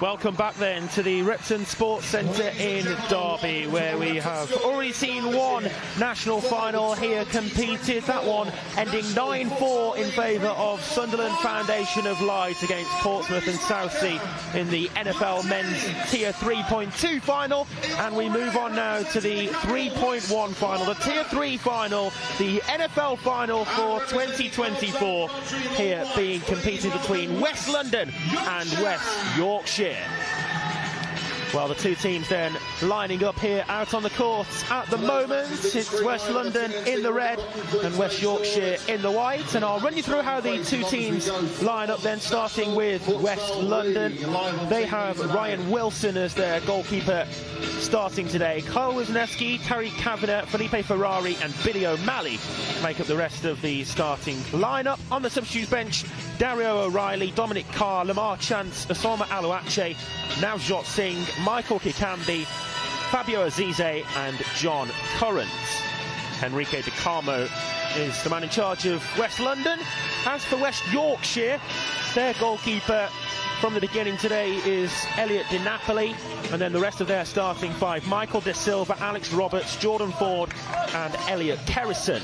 Welcome back then to the Repton Sports Centre in Derby, where we have already seen one national final here competed. That one ending 9-4 in favour of Sunderland Foundation of Light against Portsmouth and Southsea in the NFL Men's Tier 3.2 final. And we move on now to the 3.1 final, the Tier 3 final, the NFL final for 2024, here being competed between West London and West Yorkshire. Well, the two teams then lining up here out on the courts at the moment. It's West London in the red and West Yorkshire in the white. And I'll run you through how the two teams line up then, starting with West London. They have Ryan Wilson as their goalkeeper starting today. Kyle Wisniewski, Tariq Kavanagh, Felipe Ferrari and Billy O'Malley make up the rest of the starting lineup. On the substitute bench, Dario O'Reilly, Dominic Carr, Lamar Chance, Osama Aluache, Navjot Singh, Michael Kikambi, Fabio Azize and John Currant. Enrique De Carmo is the man in charge of West London. As for West Yorkshire, their goalkeeper from the beginning today is Elliot Di Napoli, and then the rest of their starting five: Michael De Silva, Alex Roberts, Jordan Ford and Elliot Kerrison.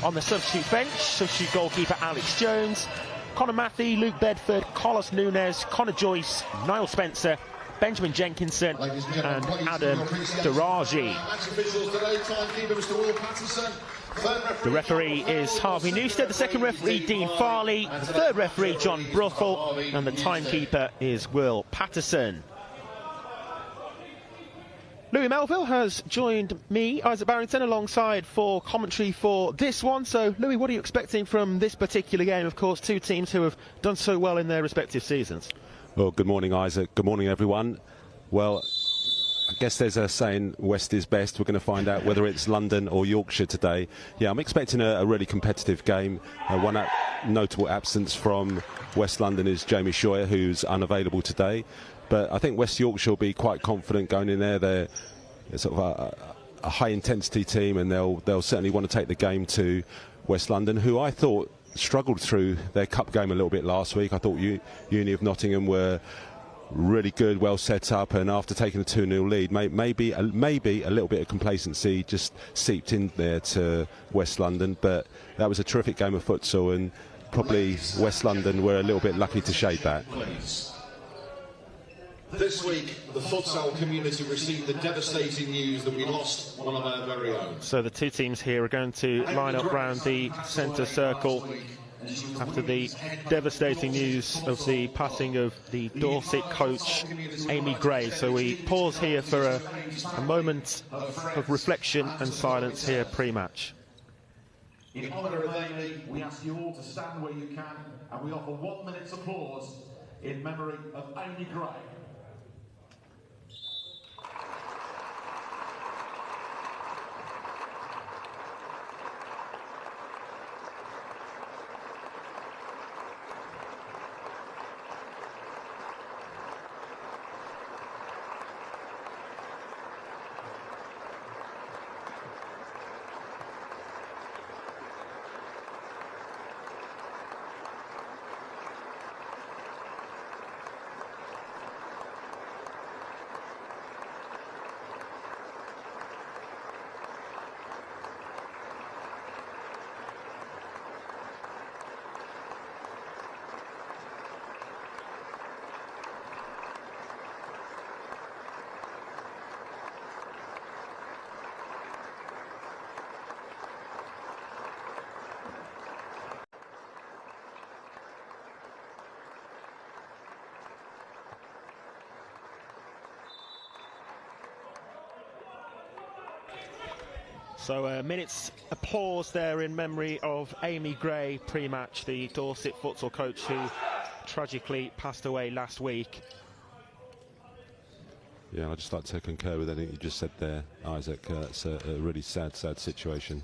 On the substitute bench, substitute goalkeeper Alex Jones, Conor Matthew, Luke Bedford, Carlos Nunes, Connor Joyce, Niall Spencer, Benjamin Jenkinson and Adam Daraji. The referee is Harvey Newstead, the second referee Dean Farley, the third referee John Bruffel, and the timekeeper is Will Patterson. Louis Melville has joined me, Isaac Barrington, alongside for commentary for this one. So, Louis, what are you expecting from this particular game? Of course, two teams who have done so well in their respective seasons. Well, good morning, Isaac. Good morning, everyone. Well, I guess there's a saying, West is best. We're going to find out whether it's London or Yorkshire today. Yeah, I'm expecting a really competitive game. One notable absence from West London is Jamie Scheuer, who's unavailable today. But I think West Yorkshire will be quite confident going in there. They're sort of a high-intensity team, and they'll certainly want to take the game to West London, who I thought struggled through their cup game a little bit last week. I thought Uni of Nottingham were really good, well set up, and after taking a 2-0 lead, maybe a little bit of complacency just seeped in there to West London. But that was a terrific game of futsal, and probably West London were a little bit lucky to shade that. This week, the futsal community received the devastating news that we lost one of our very own. So the two teams here are going to line up round the centre circle after the devastating news of the passing of the Dorset coach, Amy Gray. So we pause here for a moment of reflection and silence here pre-match. In honour of Amy, we ask you all to stand where you can, and we offer 1 minute's applause in memory of Amy Gray. So a minute's applause there in memory of Amy Gray pre-match, the Dorset futsal coach who tragically passed away last week. Yeah, I'd just like to concur with anything you just said there, Isaac. It's a really sad situation.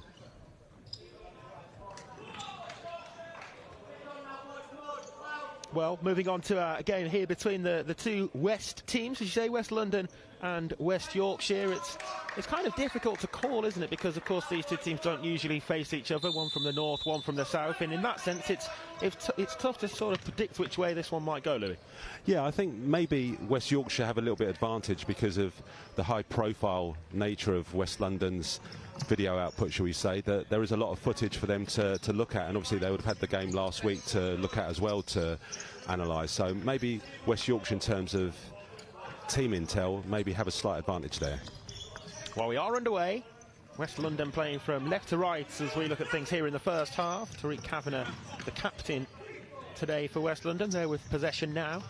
Well, moving on to a game here between the two West teams, as you say, West London and West Yorkshire. It's kind of difficult to call, isn't it? Because of course these two teams don't usually face each other, one from the north, one from the south, and in that sense it's tough to sort of predict which way this one might go, Louis. Yeah, I think maybe West Yorkshire have a little bit of advantage because of the high profile nature of West London's video output, shall we say, that there is a lot of footage for them to look at, and obviously they would have had the game last week to look at as well, to analyse. So maybe West Yorkshire in terms of team intel maybe have a slight advantage there. Well, we are underway. West London playing from left to right as we look at things here in the first half. Tariq Kavanagh, the captain today for West London, there with possession now.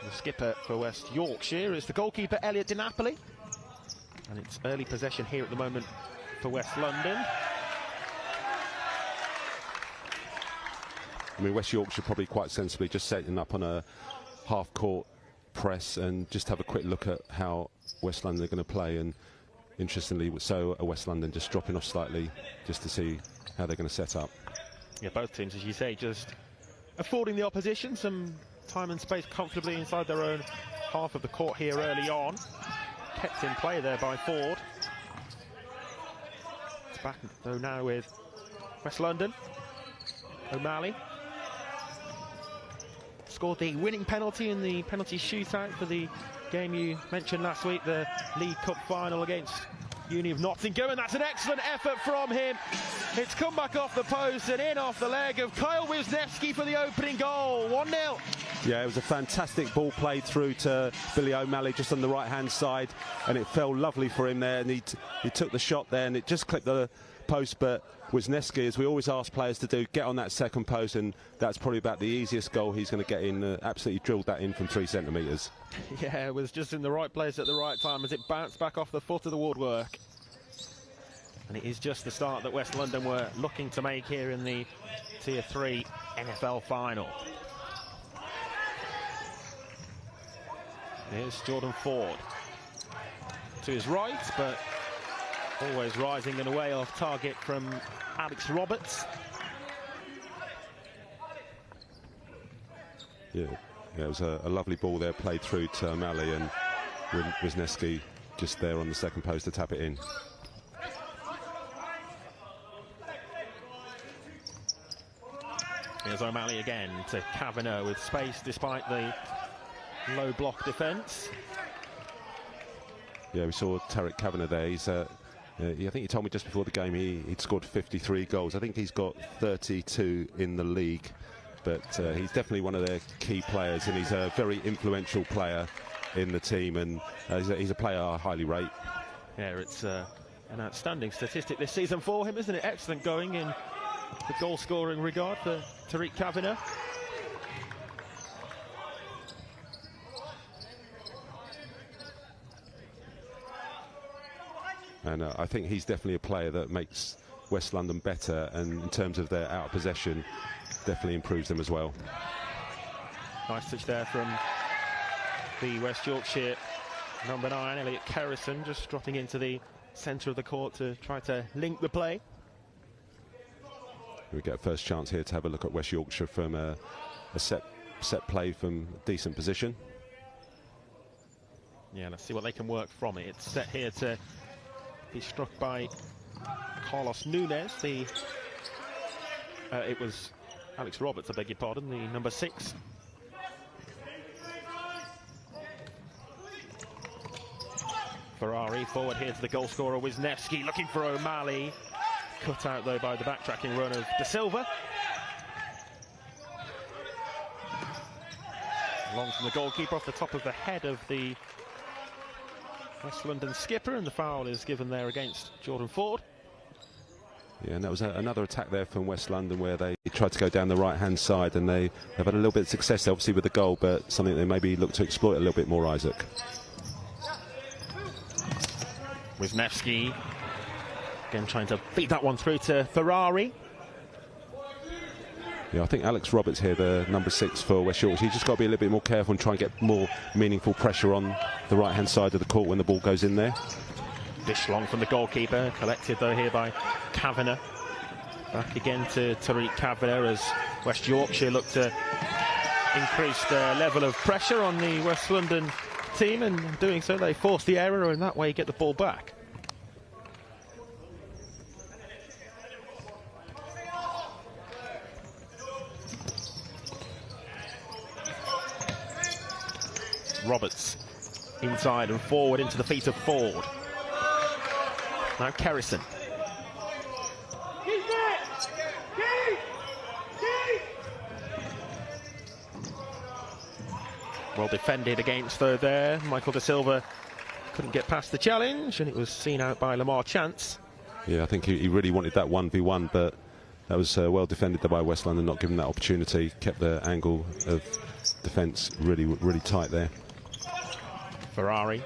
The skipper for West Yorkshire is the goalkeeper Elliot Di Napoli, and it's early possession here at the moment for West London. I mean, West Yorkshire probably quite sensibly just setting up on a half-court press and just have a quick look at how West London are going to play, and interestingly so West London just dropping off slightly just to see how they're going to set up. Yeah, both teams, as you say, just affording the opposition some time and space comfortably inside their own half of the court here early on. Kept in play there by Ford. It's back though now with West London. O'Malley scored the winning penalty in the penalty shootout for the game you mentioned last week, the League Cup final against Uni of Nottingham, and that's an excellent effort from him. It's come back off the post and in off the leg of Kyle Wisniewski for the opening goal. 1-0. Yeah, it was a fantastic ball played through to Billy O'Malley just on the right-hand side, and it fell lovely for him there, and he took the shot there, and it just clipped the post, but Wisniewski, as we always ask players to do, get on that second post, and that's probably about the easiest goal he's going to get in. Absolutely drilled that in from 3 centimetres. Yeah, it was just in the right place at the right time as it bounced back off the foot of the woodwork. And it is just the start that West London were looking to make here in the Tier 3 NFL final. Here's Jordan Ford to his right, but always rising and away off target from Alex Roberts. Yeah, it was a lovely ball there played through to O'Malley, and Wisniewski just there on the second post to tap it in. Here's O'Malley again to Kavanagh with space despite the low block defence. Yeah, we saw Tariq Kavanagh there. He's I think he told me just before the game he'd scored 53 goals. I think he's got 32 in the league, but he's definitely one of their key players, and he's a very influential player in the team, and he's a player I highly rate. Yeah, it's an outstanding statistic this season for him, isn't it? Excellent going in the goal-scoring regard for Tariq Kavanagh. And I think he's definitely a player that makes West London better, and in terms of their out of possession, definitely improves them as well. Nice touch there from the West Yorkshire number 9, Elliot Kerrison, just dropping into the centre of the court to try to link the play. We get a first chance here to have a look at West Yorkshire from a set play from decent position. Yeah, let's see what they can work from it. It's set here to be struck by Carlos Nunes. It was Alex Roberts, I beg your pardon, the number 6. Ferrari forward here to the goal scorer Wisniewski, looking for O'Malley. Cut out though by the backtracking run of De Silva. Long from the goalkeeper off the top of the head of the West London skipper, and the foul is given there against Jordan Ford. Yeah, and that was another attack there from West London where they tried to go down the right-hand side, and they've had a little bit of success, obviously, with the goal, but something they maybe look to exploit a little bit more, Isaac. Wisniewski again trying to beat that one through to Ferrari. Yeah, I think Alex Roberts here, the number 6 for West Yorkshire, he's just got to be a little bit more careful and try and get more meaningful pressure on the right-hand side of the court when the ball goes in there. Dish long from the goalkeeper, collected though here by Kavanagh. Back again to Tariq Kavanagh as West Yorkshire look to increase their level of pressure on the West London team, and in doing so they force the error and that way get the ball back. Roberts inside and forward into the feet of Ford. Now Kerrison. Well defended against there. Michael De Silva couldn't get past the challenge, and it was seen out by Lamar Chance. Yeah, I think he really wanted that 1v1, but that was well defended there by West London, not giving that opportunity. Kept the angle of defence really tight there. Ferrari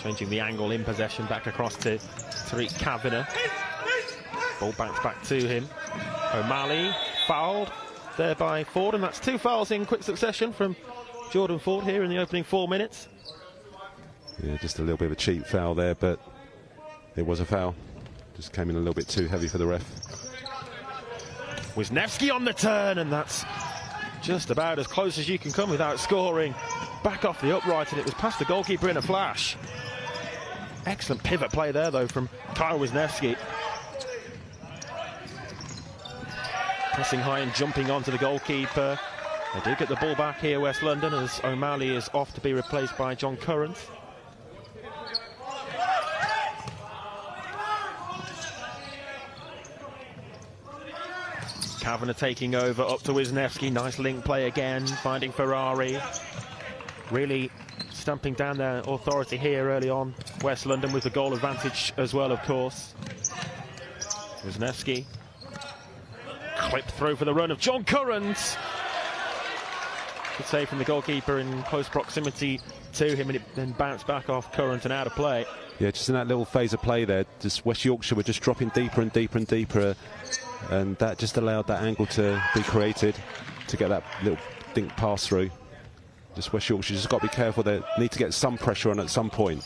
changing the angle in possession back across to Tariq Kavanagh. Ball bounced back to him. O'Malley fouled there by Ford, and that's 2 fouls in quick succession from Jordan Ford here in the opening 4 minutes. Yeah, just a little bit of a cheap foul there, but it was a foul. Just came in a little bit too heavy for the ref. Wisniewski on the turn, and that's just about as close as you can come without scoring. Back off the upright, and it was past the goalkeeper in a flash. Excellent pivot play there, though, from Kyle Wisniewski. Pressing high and jumping onto the goalkeeper. They do get the ball back here, West London, as O'Malley is off to be replaced by John Currant. Kavanagh taking over, up to Wisniewski. Nice link play again, finding Ferrari. Really stamping down their authority here early on. West London with the goal advantage as well, of course. Wisniewski. Clipped through for the run of John Currant. Good save from the goalkeeper in close proximity to him, and it then bounced back off Currant and out of play. Yeah, just in that little phase of play there, just West Yorkshire were just dropping deeper and deeper and deeper, and that just allowed that angle to be created to get that little dink pass through. Just West Yorkshire just got to be careful. They need to get some pressure on at some point.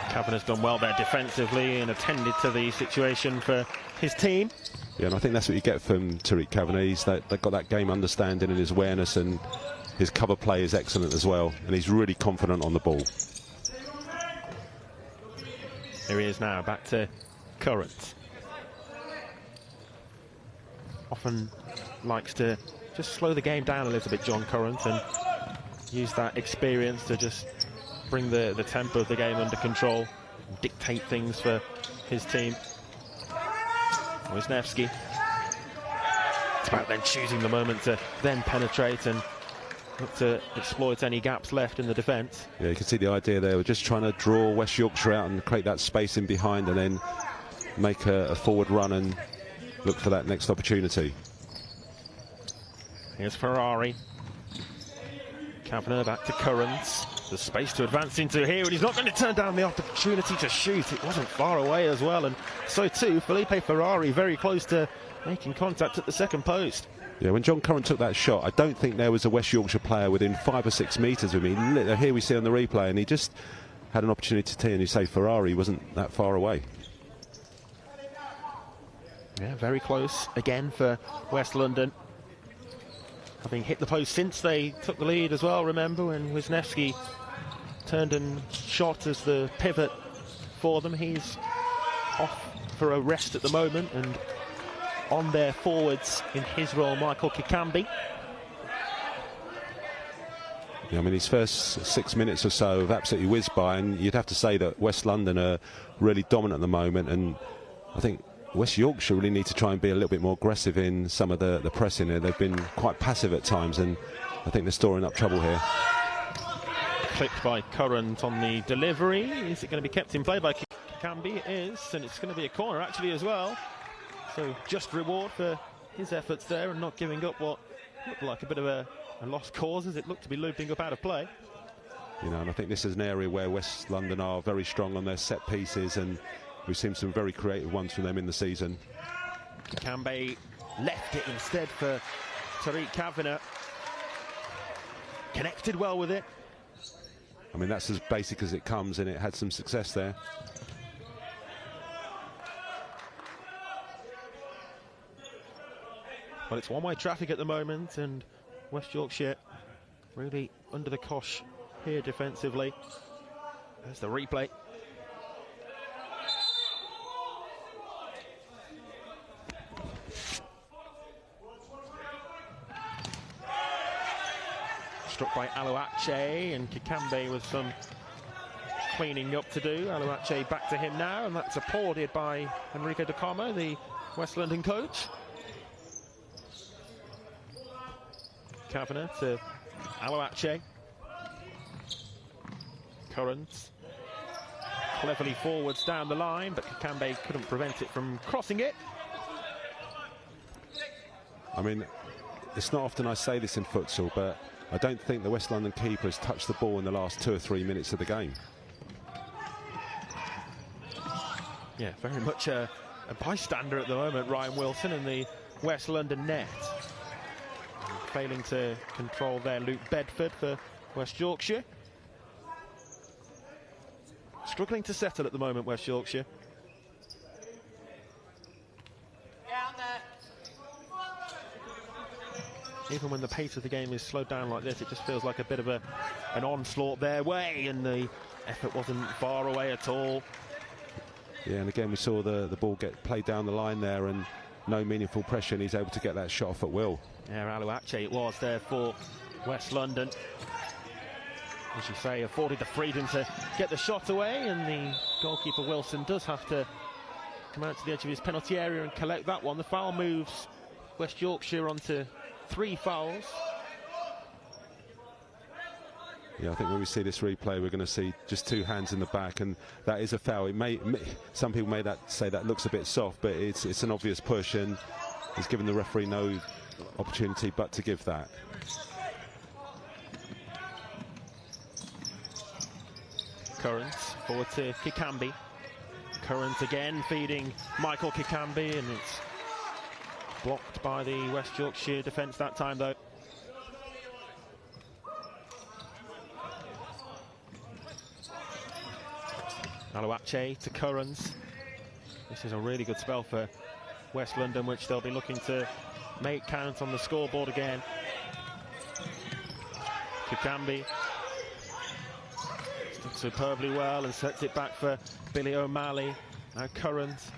Kavanagh's done well there defensively and attended to the situation for his team. Yeah, and I think that's what you get from Tariq Kavanagh. They've got that game understanding and his awareness, and his cover play is excellent as well, and he's really confident on the ball. Here he is now, back to Currant. Often likes to just slow the game down a little bit, John Currant, and use that experience to just bring the tempo of the game under control, and dictate things for his team. Wisniewski. It's about then choosing the moment to then penetrate and look to exploit any gaps left in the defence. Yeah, you can see the idea there. We're just trying to draw West Yorkshire out and create that space in behind, and then make a forward run and look for that next opportunity. Here's Ferrari. Kavanagh back to Currant. There's space to advance into here, and he's not going to turn down the opportunity to shoot. It wasn't far away as well, and so too Felipe Ferrari, very close to making contact at the second post. Yeah, when John Currant took that shot, I don't think there was a West Yorkshire player within 5 or 6 metres of me. Here we see on the replay, and he just had an opportunity to tee, and you say Ferrari wasn't that far away. Yeah, very close again for West London. Having hit the post since they took the lead as well, remember, when Wisniewski turned and shot as the pivot for them. He's off for a rest at the moment, and on their forwards in his role, Michael Kikambi. Yeah, I mean, his first 6 minutes or so have absolutely whizzed by, and you'd have to say that West London are really dominant at the moment, and I think West Yorkshire really need to try and be a little bit more aggressive in some of the pressing here. They've been quite passive at times, and I think they're storing up trouble here. Clipped by Currant on the delivery. Is it going to be kept in play by Kikambi? It is, and it's going to be a corner actually as well. So just reward for his efforts there and not giving up what looked like a bit of a lost cause, as it looked to be looping up out of play. You know, and I think this is an area where West London are very strong on their set pieces, and we've seen some very creative ones from them in the season. Kikambi left it instead for Tariq Kavanagh. Connected well with it. I mean, that's as basic as it comes, and it had some success there. Well, it's one-way traffic at the moment, and West Yorkshire really under the cosh here defensively. There's the replay. Struck by Aluache, and Kikambe with some cleaning up to do. Aluache back to him now, and that's applauded by Enrico De Como, the West London coach. Kavanagh to Aluache. Currents cleverly forwards down the line, but Kikambe couldn't prevent it from crossing it. I mean, it's not often I say this in futsal, but I don't think the West London keeper has touched the ball in the last 2 or 3 minutes of the game. Yeah, very much a bystander at the moment, Ryan Wilson, in the West London net. Failing to control there, Luke Bedford for West Yorkshire. Struggling to settle at the moment, West Yorkshire. Even when the pace of the game is slowed down like this, it just feels like a bit of an onslaught their way, and the effort wasn't far away at all. Yeah, and again we saw the ball get played down the line there, and no meaningful pressure, and he's able to get that shot off at will. Yeah, Aluache it was there for West London. As you say, afforded the freedom to get the shot away, and the goalkeeper Wilson does have to come out to the edge of his penalty area and collect that one. The foul moves West Yorkshire onto 3 fouls. Yeah, I think when we see this replay, we're going to see just 2 hands in the back, and that is a foul. It may some people may say that looks a bit soft, but it's an obvious push, and he's given the referee no opportunity but to give that. Current forward to Kikambe. Current again feeding Michael Kikambe, and it's blocked by the West Yorkshire defence that time though. Aluache to Currans. This is a really good spell for West London, which they'll be looking to make count on the scoreboard again. Kikambe did superbly well and sets it back for Billy O'Malley. Now Currans.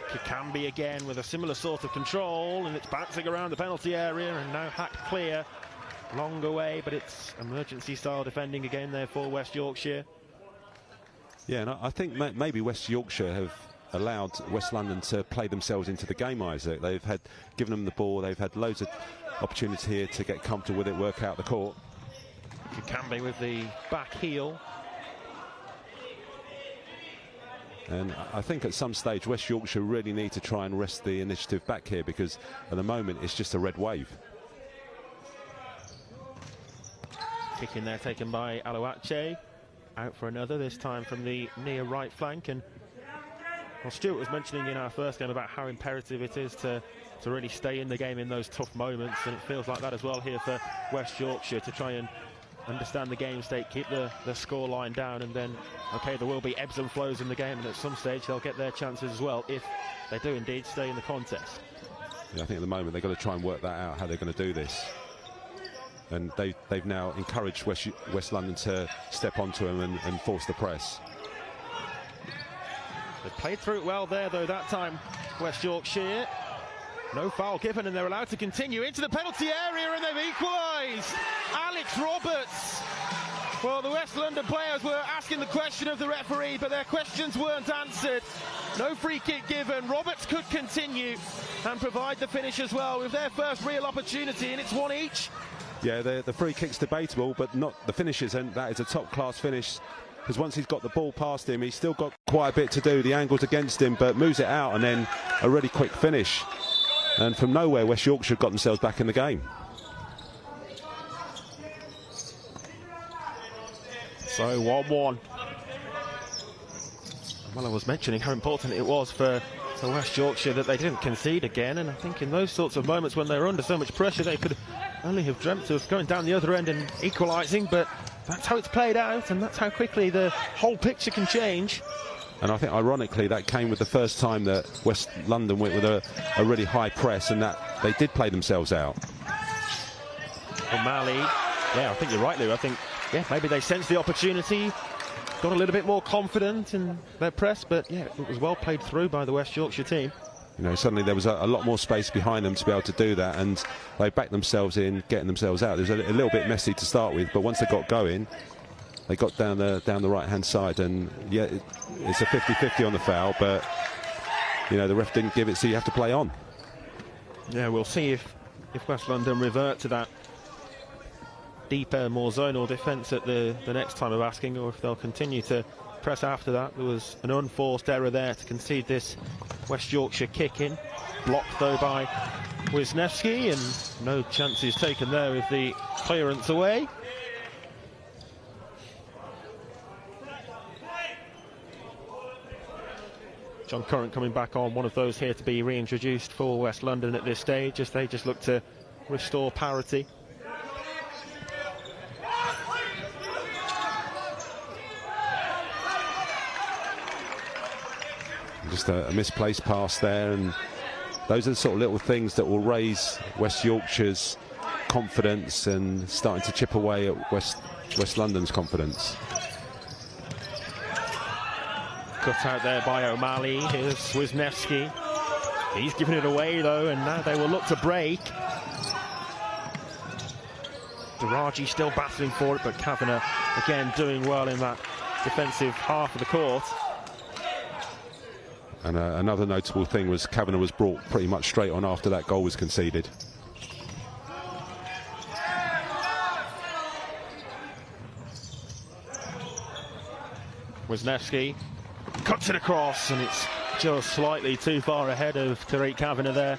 Kikambe again with a similar sort of control, and it's bouncing around the penalty area and now hacked clear. Long away, but it's emergency style defending again there for West Yorkshire. Yeah, and I think maybe West Yorkshire have allowed West London to play themselves into the game, Isaac. They've given them the ball, they've had loads of opportunity here to get comfortable with it, work out the court. Kikambe with the back heel. And I think at some stage West Yorkshire really need to try and wrest the initiative back here, because at the moment it's just a red wave. Kick in there taken by Aluache. Out for another, this time from the near right flank. And well, Stuart was mentioning in our first game about how imperative it is to really stay in the game in those tough moments, and it feels like that as well here for West Yorkshire, to try and understand the game state, keep the score line down, and then okay, there will be ebbs and flows in the game, and at some stage they'll get their chances as well if they do indeed stay in the contest. Yeah, I think at the moment they've got to try and work that out, how they're going to do this. And they've now encouraged West London to step onto him and force the press. They played through it well there though that time, West Yorkshire. No foul given, and they're allowed to continue into the penalty area, and they've equalised. Alex Roberts. Well, the West London players were asking the question of the referee, but their questions weren't answered. No free kick given. Roberts could continue and provide the finish as well with their first real opportunity, and it's 1 each. Yeah, the free kick's debatable, but not the finishes, and that is a top-class finish, because once he's got the ball past him, he's still got quite a bit to do. The angle's against him, but moves it out, and then a really quick finish. And from nowhere, West Yorkshire got themselves back in the game. So 1-1. Well, I was mentioning how important it was for West Yorkshire that they didn't concede again, and I think in those sorts of moments when they're under so much pressure, they could only have dreamt of going down the other end and equalising, but that's how it's played out, and that's how quickly the whole picture can change. And I think, ironically, that came with the first time that West London went with a really high press, and that they did play themselves out. O'Malley, yeah, I think you're right, Lou. I think, yeah, maybe they sensed the opportunity, got a little bit more confident in their press, but yeah, it was well played through by the West Yorkshire team. You know, suddenly there was a lot more space behind them to be able to do that, and they backed themselves in, getting themselves out. It was a little bit messy to start with, but once they got going, they got down the right-hand side, and yeah, it's a 50-50 on the foul, but you know, the ref didn't give it, so you have to play on. Yeah, we'll see if West London revert to that deeper, more zonal defence at the next time of asking, or if they'll continue to press after that. There was an unforced error there to concede this West Yorkshire kick-in, blocked though by Wisniewski, and no chances taken there with the clearance away. John Curran coming back on, one of those here to be reintroduced for West London at this stage, as they just look to restore parity. Just a misplaced pass there, and those are the sort of little things that will raise West Yorkshire's confidence and starting to chip away at West London's confidence. Cut out there by O'Malley. Here's Wisniewski. He's given it away though, and now they will look to break. Daraji still battling for it, but Kavanagh again doing well in that defensive half of the court. And another notable thing was Kavanagh was brought pretty much straight on after that goal was conceded. Wisniewski cuts it across, and it's just slightly too far ahead of Tariq Kavanagh there.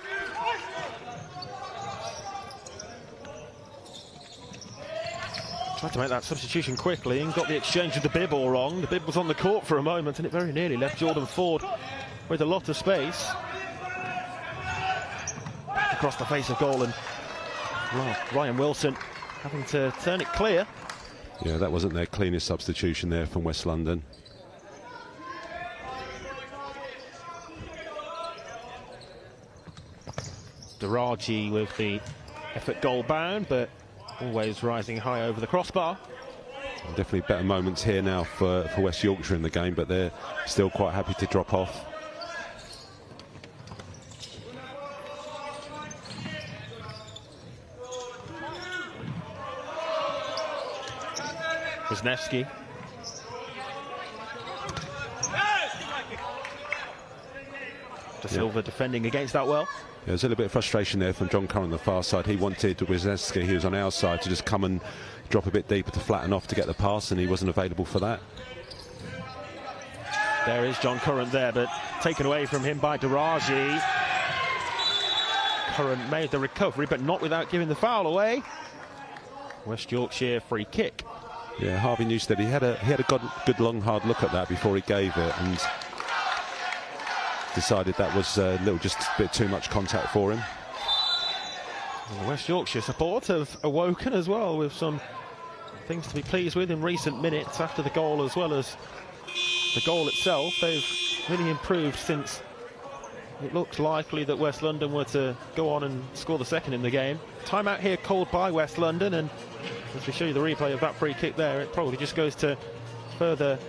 Tried to make that substitution quickly and got the exchange with the bib all wrong. The bib was on the court for a moment, and it very nearly left Jordan Ford with a lot of space. Back across the face of goal, and well, Ryan Wilson having to turn it clear. Yeah, that wasn't their cleanest substitution there from West London. Daraji with the effort goal bound, but always rising high over the crossbar. Definitely better moments here now for West Yorkshire in the game, but they're still quite happy to drop off. Wisniewski. De Silva defending against that well. Yeah, there's a little bit of frustration there from John Curran on the far side. He wanted Wisniewski, who was on our side, to just come and drop a bit deeper to flatten off to get the pass, and he wasn't available for that. There is John Curran there, but taken away from him by Daraji. Curran made the recovery, but not without giving the foul away. West Yorkshire free kick. Yeah, Harvey Newstead, he had a good long hard look at that before he gave it, and decided that was just a bit too much contact for him. And the West Yorkshire support have awoken as well, with some things to be pleased with in recent minutes after the goal as well as the goal itself. They've really improved since it looked likely that West London were to go on and score the second in the game. Timeout here called by West London, and as we show you the replay of that free kick there, it probably just goes to further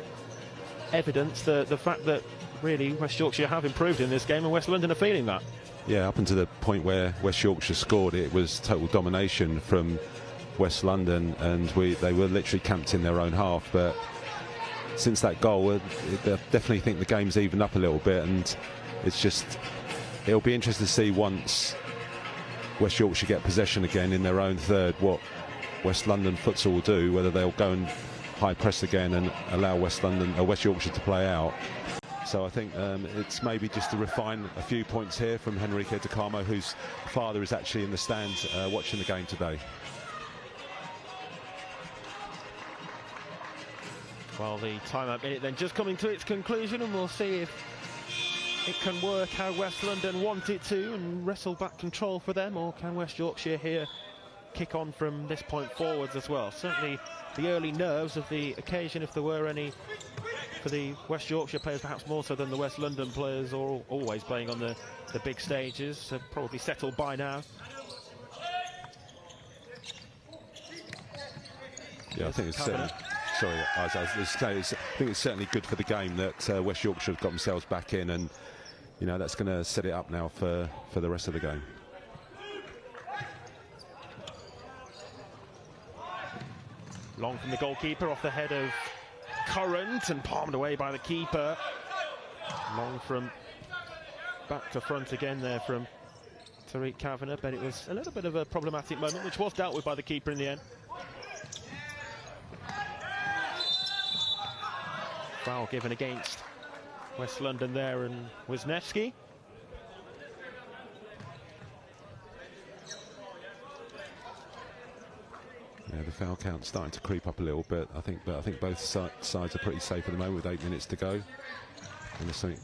evidence the fact that really West Yorkshire have improved in this game, and West London are feeling that. Yeah, up until the point where West Yorkshire scored, it was total domination from West London, and they were literally camped in their own half. But since that goal, I definitely think the game's evened up a little bit, and it'll be interesting to see once West Yorkshire get possession again in their own third, what West London Futsal will do, whether they'll go and high press again and allow West Yorkshire to play out. So I think it's maybe just to refine a few points here from Henrique De Carmo, whose father is actually in the stands watching the game today. Well, the timeout minute then just coming to its conclusion, and we'll see if it can work how West London want it to and wrestle back control for them, or can West Yorkshire here kick on from this point forwards as well. Certainly the early nerves of the occasion, if there were any for the West Yorkshire players, perhaps more so than the West London players, are always playing on the big stages, so probably settled by now. Yeah, I think it's certainly, sorry, I think it's certainly good for the game that West Yorkshire have got themselves back in, and you know that's going to set it up now for the rest of the game. Long from the goalkeeper, off the head of Current, and palmed away by the keeper. Long from back to front again there from Tariq Kavanagh, but it was a little bit of a problematic moment, which was dealt with by the keeper in the end. Foul given against West London there, and Wisniewski. Yeah, the foul count's starting to creep up a little bit. I think both sides are pretty safe at the moment with 8 minutes to go. Unless something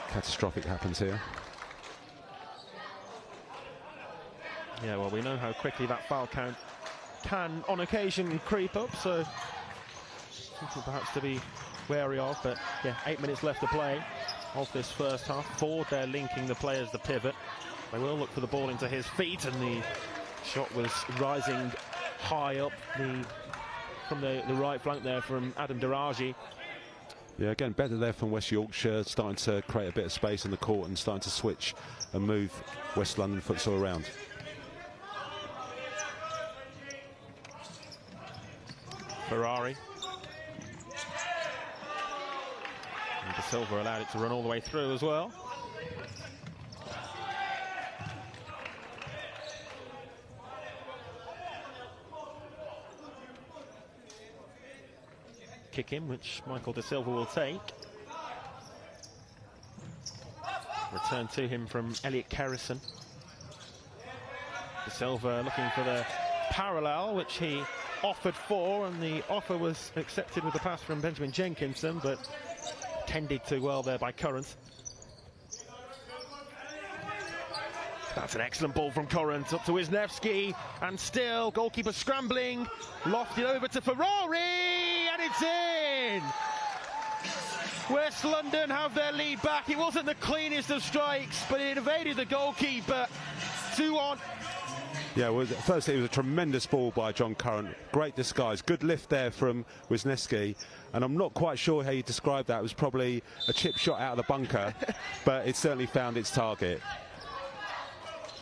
catastrophic happens here. Yeah, well, we know how quickly that foul count can, on occasion, creep up, so something perhaps to be wary of. But yeah, 8 minutes left to play of this first half. Ford there linking the players, the pivot. They will look for the ball into his feet, and the shot was rising high up from the right flank there from Adam Daraji. Yeah, again, better there from West Yorkshire, starting to create a bit of space in the court and starting to switch and move West London futsal around. Ferrari. And De Silva allowed it to run all the way through as well. Kick in, which Michael De Silva will take. Return to him from Elliot Kerrison. De Silva looking for the parallel, which he offered for, and the offer was accepted with the pass from Benjamin Jenkinson, but tended to well there by Current. That's an excellent ball from Current, up to Wisniewski, and still goalkeeper scrambling, lofted over to Ferrari, and it's in! West London have their lead back. It wasn't the cleanest of strikes, but it evaded the goalkeeper. 2-on. Yeah, well, firstly, it was a tremendous ball by John Current. Great disguise. Good lift there from Wisniewski. And I'm not quite sure how you describe that. It was probably a chip shot out of the bunker, but it certainly found its target.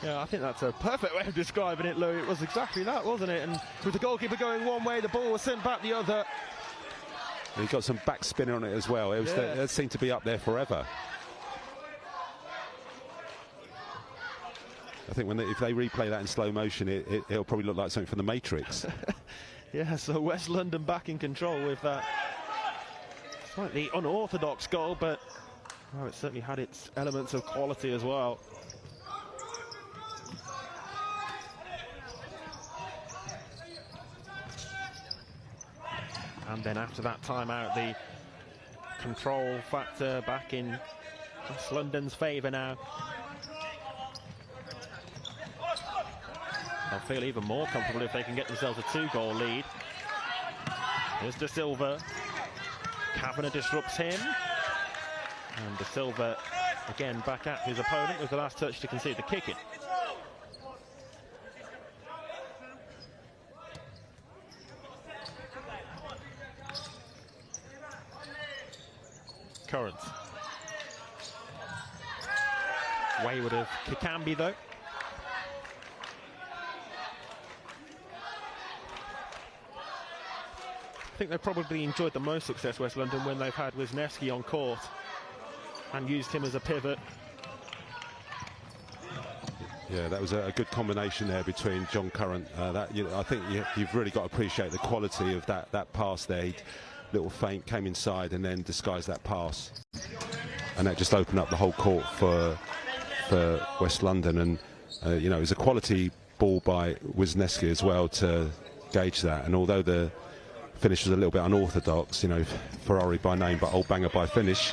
Yeah, I think that's a perfect way of describing it, Lou. It was exactly that, wasn't it? And with the goalkeeper going one way, the ball was sent back the other. And he got some back spinner on it as well. It was it seemed to be up there forever. I think if they replay that in slow motion, it'll probably look like something from The Matrix. Yeah, so West London back in control with that slightly unorthodox goal, but well, it certainly had its elements of quality as well. And then after that timeout, the control factor back in West London's favour now. They'll feel even more comfortable if they can get themselves a 2-goal lead. Here's De Silva. Kavanagh disrupts him. And De Silva again back at his opponent with the last touch to concede the kick-in. Current. Wayward of Kikambi though. I think they've probably enjoyed the most success, West London, when they've had Wisniewski on court and used him as a pivot. Yeah, that was a good combination there between John Current. I think you've really got to appreciate the quality of that pass there. Little feint, came inside and then disguised that pass. And that just opened up the whole court for West London. And, you know, it was a quality ball by Wisniewski as well to gauge that. And although the finish was a little bit unorthodox, you know, Ferrari by name but old banger by finish,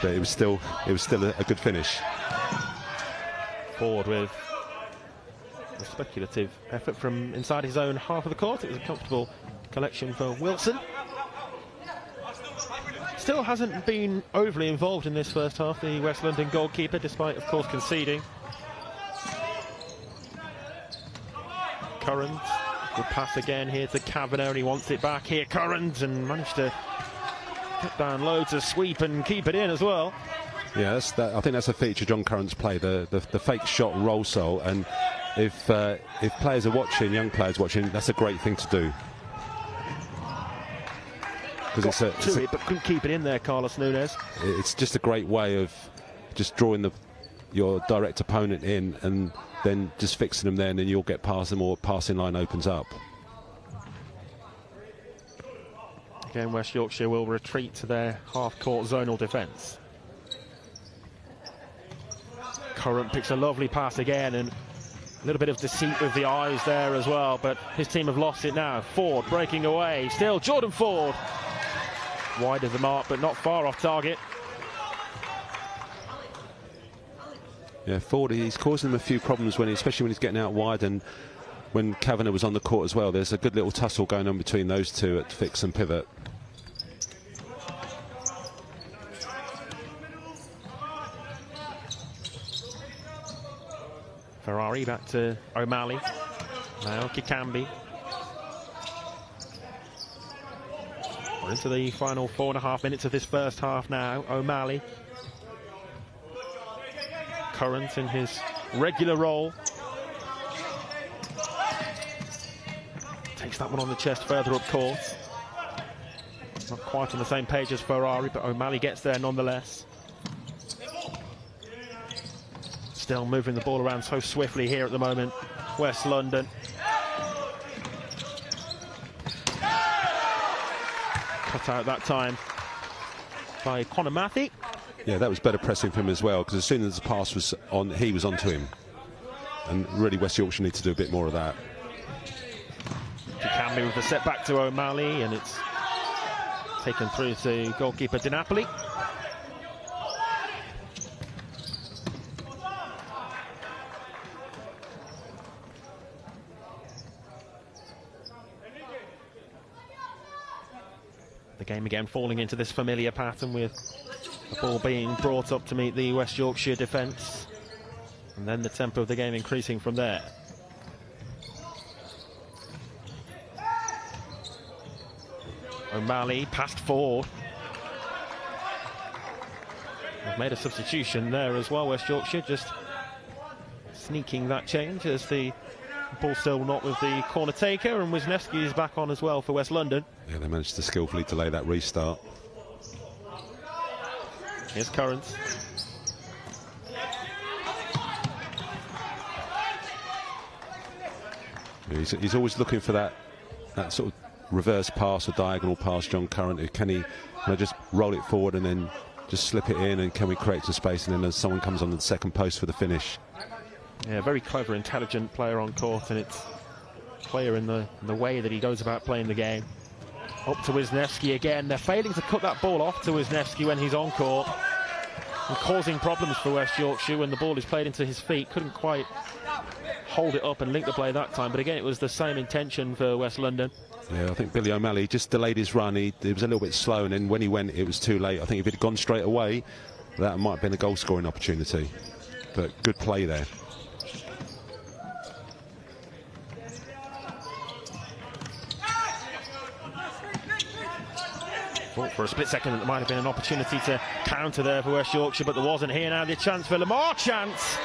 but it was still a good finish. Ford with a speculative effort from inside his own half of the court. It was a comfortable collection for Wilson. still hasn't been overly involved in this first half, the West London goalkeeper, despite, of course, conceding. Currans, good pass again here to Kavanagh, and he wants it back here. Currans, and managed to put down loads of sweep and keep it in as well. Yeah, I think that's a feature John Currans play, the fake shot roll sole, and if players are watching, young players watching, that's a great thing to do. Because but couldn't keep it in there, Carlos Nunes. It's just a great way of just drawing your direct opponent in and then just fixing them there, and then you'll get past them or passing line opens up. Again, West Yorkshire will retreat to their half-court zonal defence. Current picks a lovely pass again, and a little bit of deceit with the eyes there as well, but his team have lost it now. Ford breaking away, still Jordan Ford. Wide of the mark, but not far off target. Yeah, Ford, he's causing them a few problems, especially when he's getting out wide, and when Kavanagh was on the court as well. There's a good little tussle going on between those two at fix and pivot. Ferrari back to O'Malley. Now Kikambi. We're into the final 4.5 minutes of this first half now. O'Malley. Current in his regular role. Takes that one on the chest further up court. Not quite on the same page as Ferrari, but O'Malley gets there nonetheless. Still moving the ball around so swiftly here at the moment. West London. Cut out that time by Conor Matthew. Yeah, that was better pressing for him as well, because as soon as the pass was on, he was onto him. And really West Yorkshire need to do a bit more of that. Kikambi with the set back to O'Malley, and it's taken through to goalkeeper Di Napoli. The game again falling into this familiar pattern, with the ball being brought up to meet the West Yorkshire defence, and then the tempo of the game increasing from there. O'Malley passed forward. They've made a substitution there as well, West Yorkshire, just sneaking that change as the ball still not with the corner taker, and Wisniewski is back on as well for West London. Yeah, they managed to skillfully delay that restart. Here's Currents. He's always looking for that sort of reverse pass or diagonal pass, John Current. Can he just roll it forward and then just slip it in, and can we create some space, and then as someone comes on the second post for the finish. Yeah, very clever, intelligent player on court, and it's clear in the way that he goes about playing the game. Up to Wisniewski again. They're failing to cut that ball off to Wisniewski when he's on court, and causing problems for West Yorkshire when the ball is played into his feet. Couldn't quite hold it up and link the play that time, but again it was the same intention for West London. Yeah, I think Billy O'Malley just delayed his run. He was a little bit slow, and then when he went it was too late. I think if it had gone straight away, that might have been a goal scoring opportunity, but good play there. Thought for a split second that there might have been an opportunity to counter there for West Yorkshire, but there wasn't. Here now the chance for Lamar. Chance!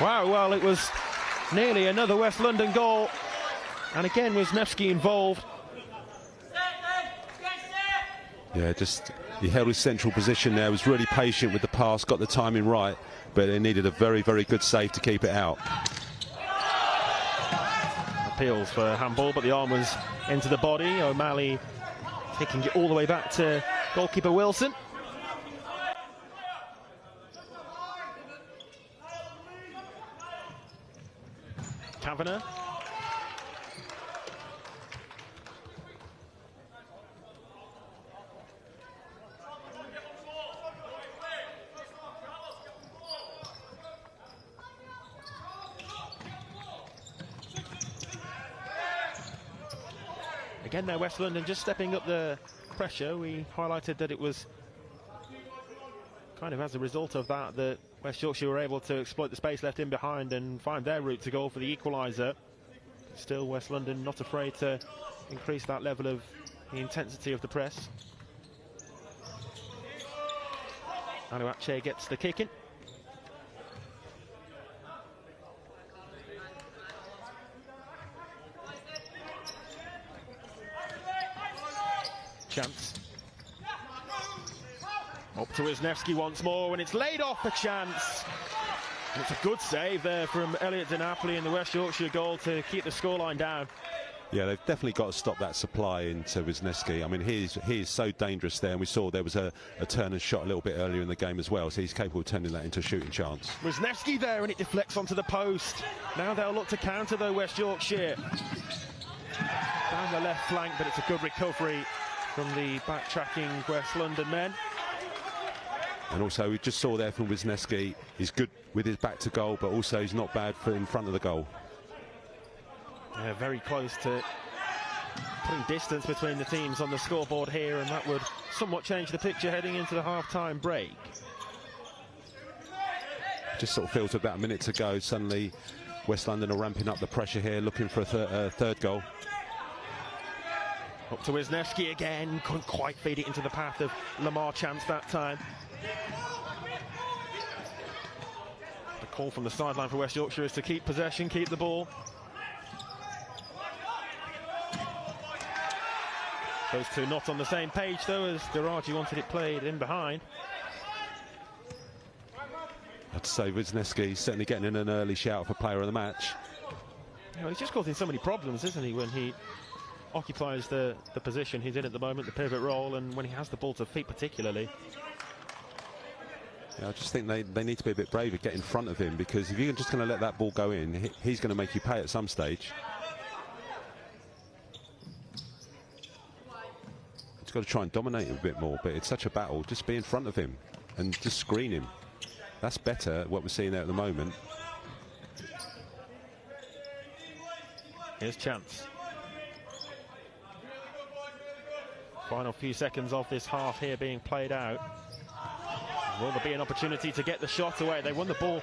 Wow, well, it was nearly another West London goal, and again Wisniewski involved. Yeah, just he held his central position there, was really patient with the pass, got the timing right, but they needed a very, very good save to keep it out. Appeals for handball, but the arm was into the body. O'Malley taking it all the way back to goalkeeper Wilson. Kavanagh. Again now West London just stepping up the pressure. We highlighted that it was kind of as a result of that that West Yorkshire were able to exploit the space left in behind and find their route to goal for the equaliser. Still, West London not afraid to increase that level of the intensity of the press. Aluache gets the kick in. Chance. Up to Wisniewski once more, and it's laid off for Chance. And it's a good save there from Elliot DiNapoli in the West Yorkshire goal to keep the scoreline down. Yeah, they've definitely got to stop that supply into Wisniewski. I mean, he is so dangerous there, and we saw there was a turn and shot a little bit earlier in the game as well, so he's capable of turning that into a shooting chance. Wisniewski there, and it deflects onto the post. Now they'll look to counter, though, West Yorkshire. Down the left flank, but it's a good recovery from the backtracking West London men. And also, we just saw there from Wisniewski, he's good with his back to goal, but also he's not bad for in front of the goal. Yeah, very close to putting distance between the teams on the scoreboard here, and that would somewhat change the picture heading into the half-time break. Just sort of feels with about a minute to go, suddenly West London are ramping up the pressure here, looking for a third goal. Up to Wisniewski again, couldn't quite feed it into the path of Lamar Chance that time. The call from the sideline for West Yorkshire is to keep possession, keep the ball. Those two not on the same page, though, as Garaji wanted it played in behind. I'd say Wisniewski certainly getting in an early shout for player of the match. You know, he's just causing so many problems, isn't he, when he occupies the position he's in at the moment, the pivot role, and when he has the ball to feet particularly. Yeah, I just think they need to be a bit braver, get in front of him, because if you're just going to let that ball go in, he's going to make you pay at some stage. He's got to try and dominate him a bit more, but it's such a battle. Just be in front of him and just screen him. That's better, what we're seeing there at the moment. Here's Chance. Final few seconds of this half here being played out. Will there be an opportunity to get the shot away? They won the ball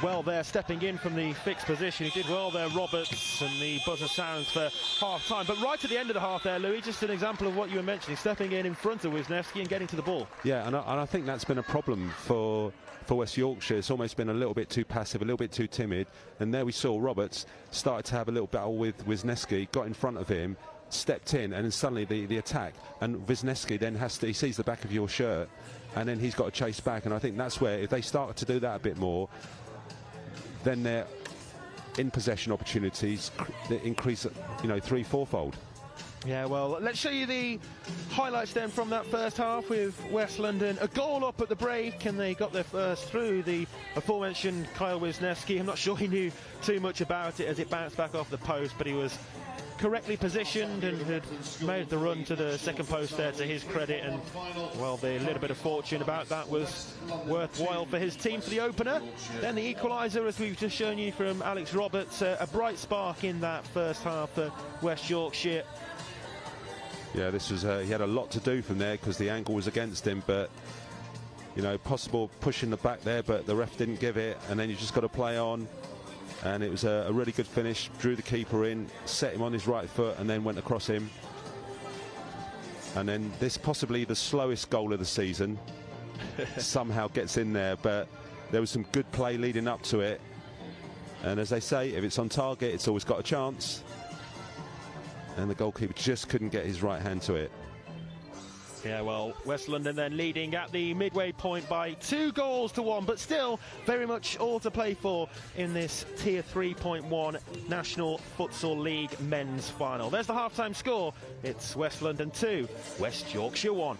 well there, stepping in from the fixed position. He did well there, Roberts, and the buzzer sounds for half-time. But right at the end of the half there, Louis, just an example of what you were mentioning, stepping in front of Wisniewski and getting to the ball. Yeah, and I think that's been a problem for West Yorkshire. It's almost been a little bit too passive, a little bit too timid. And there we saw Roberts started to have a little battle with Wisniewski, got in front of him, stepped in, and then suddenly the attack, and Wisniewski then he sees the back of your shirt, and then he's got to chase back. And I think that's where, if they start to do that a bit more, then their in possession opportunities increase, you know, 3-4-fold. Yeah, well, let's show you the highlights then from that first half with West London. A goal up at the break, and they got their first through the aforementioned Kyle Wisniewski. I'm not sure he knew too much about it as it bounced back off the post, but he was correctly positioned and had made the run to the second post there, to his credit, and well, the little bit of fortune about that was worthwhile for his team for the opener. Then the equaliser, as we've just shown you from Alex Roberts, a bright spark in that first half for West Yorkshire. Yeah, this was he had a lot to do from there because the angle was against him, but you know, possible push in the back there, but the ref didn't give it, and then you just got to play on. And it was a really good finish, drew the keeper in, set him on his right foot, and then went across him. And then this, possibly the slowest goal of the season, somehow gets in there, but there was some good play leading up to it. And as they say, if it's on target, it's always got a chance. And the goalkeeper just couldn't get his right hand to it. Yeah, well, West London then leading at the midway point by 2-1, but still very much all to play for in this Tier 3.1 National Futsal League men's final. There's the half-time score. It's West London 2, West Yorkshire 1.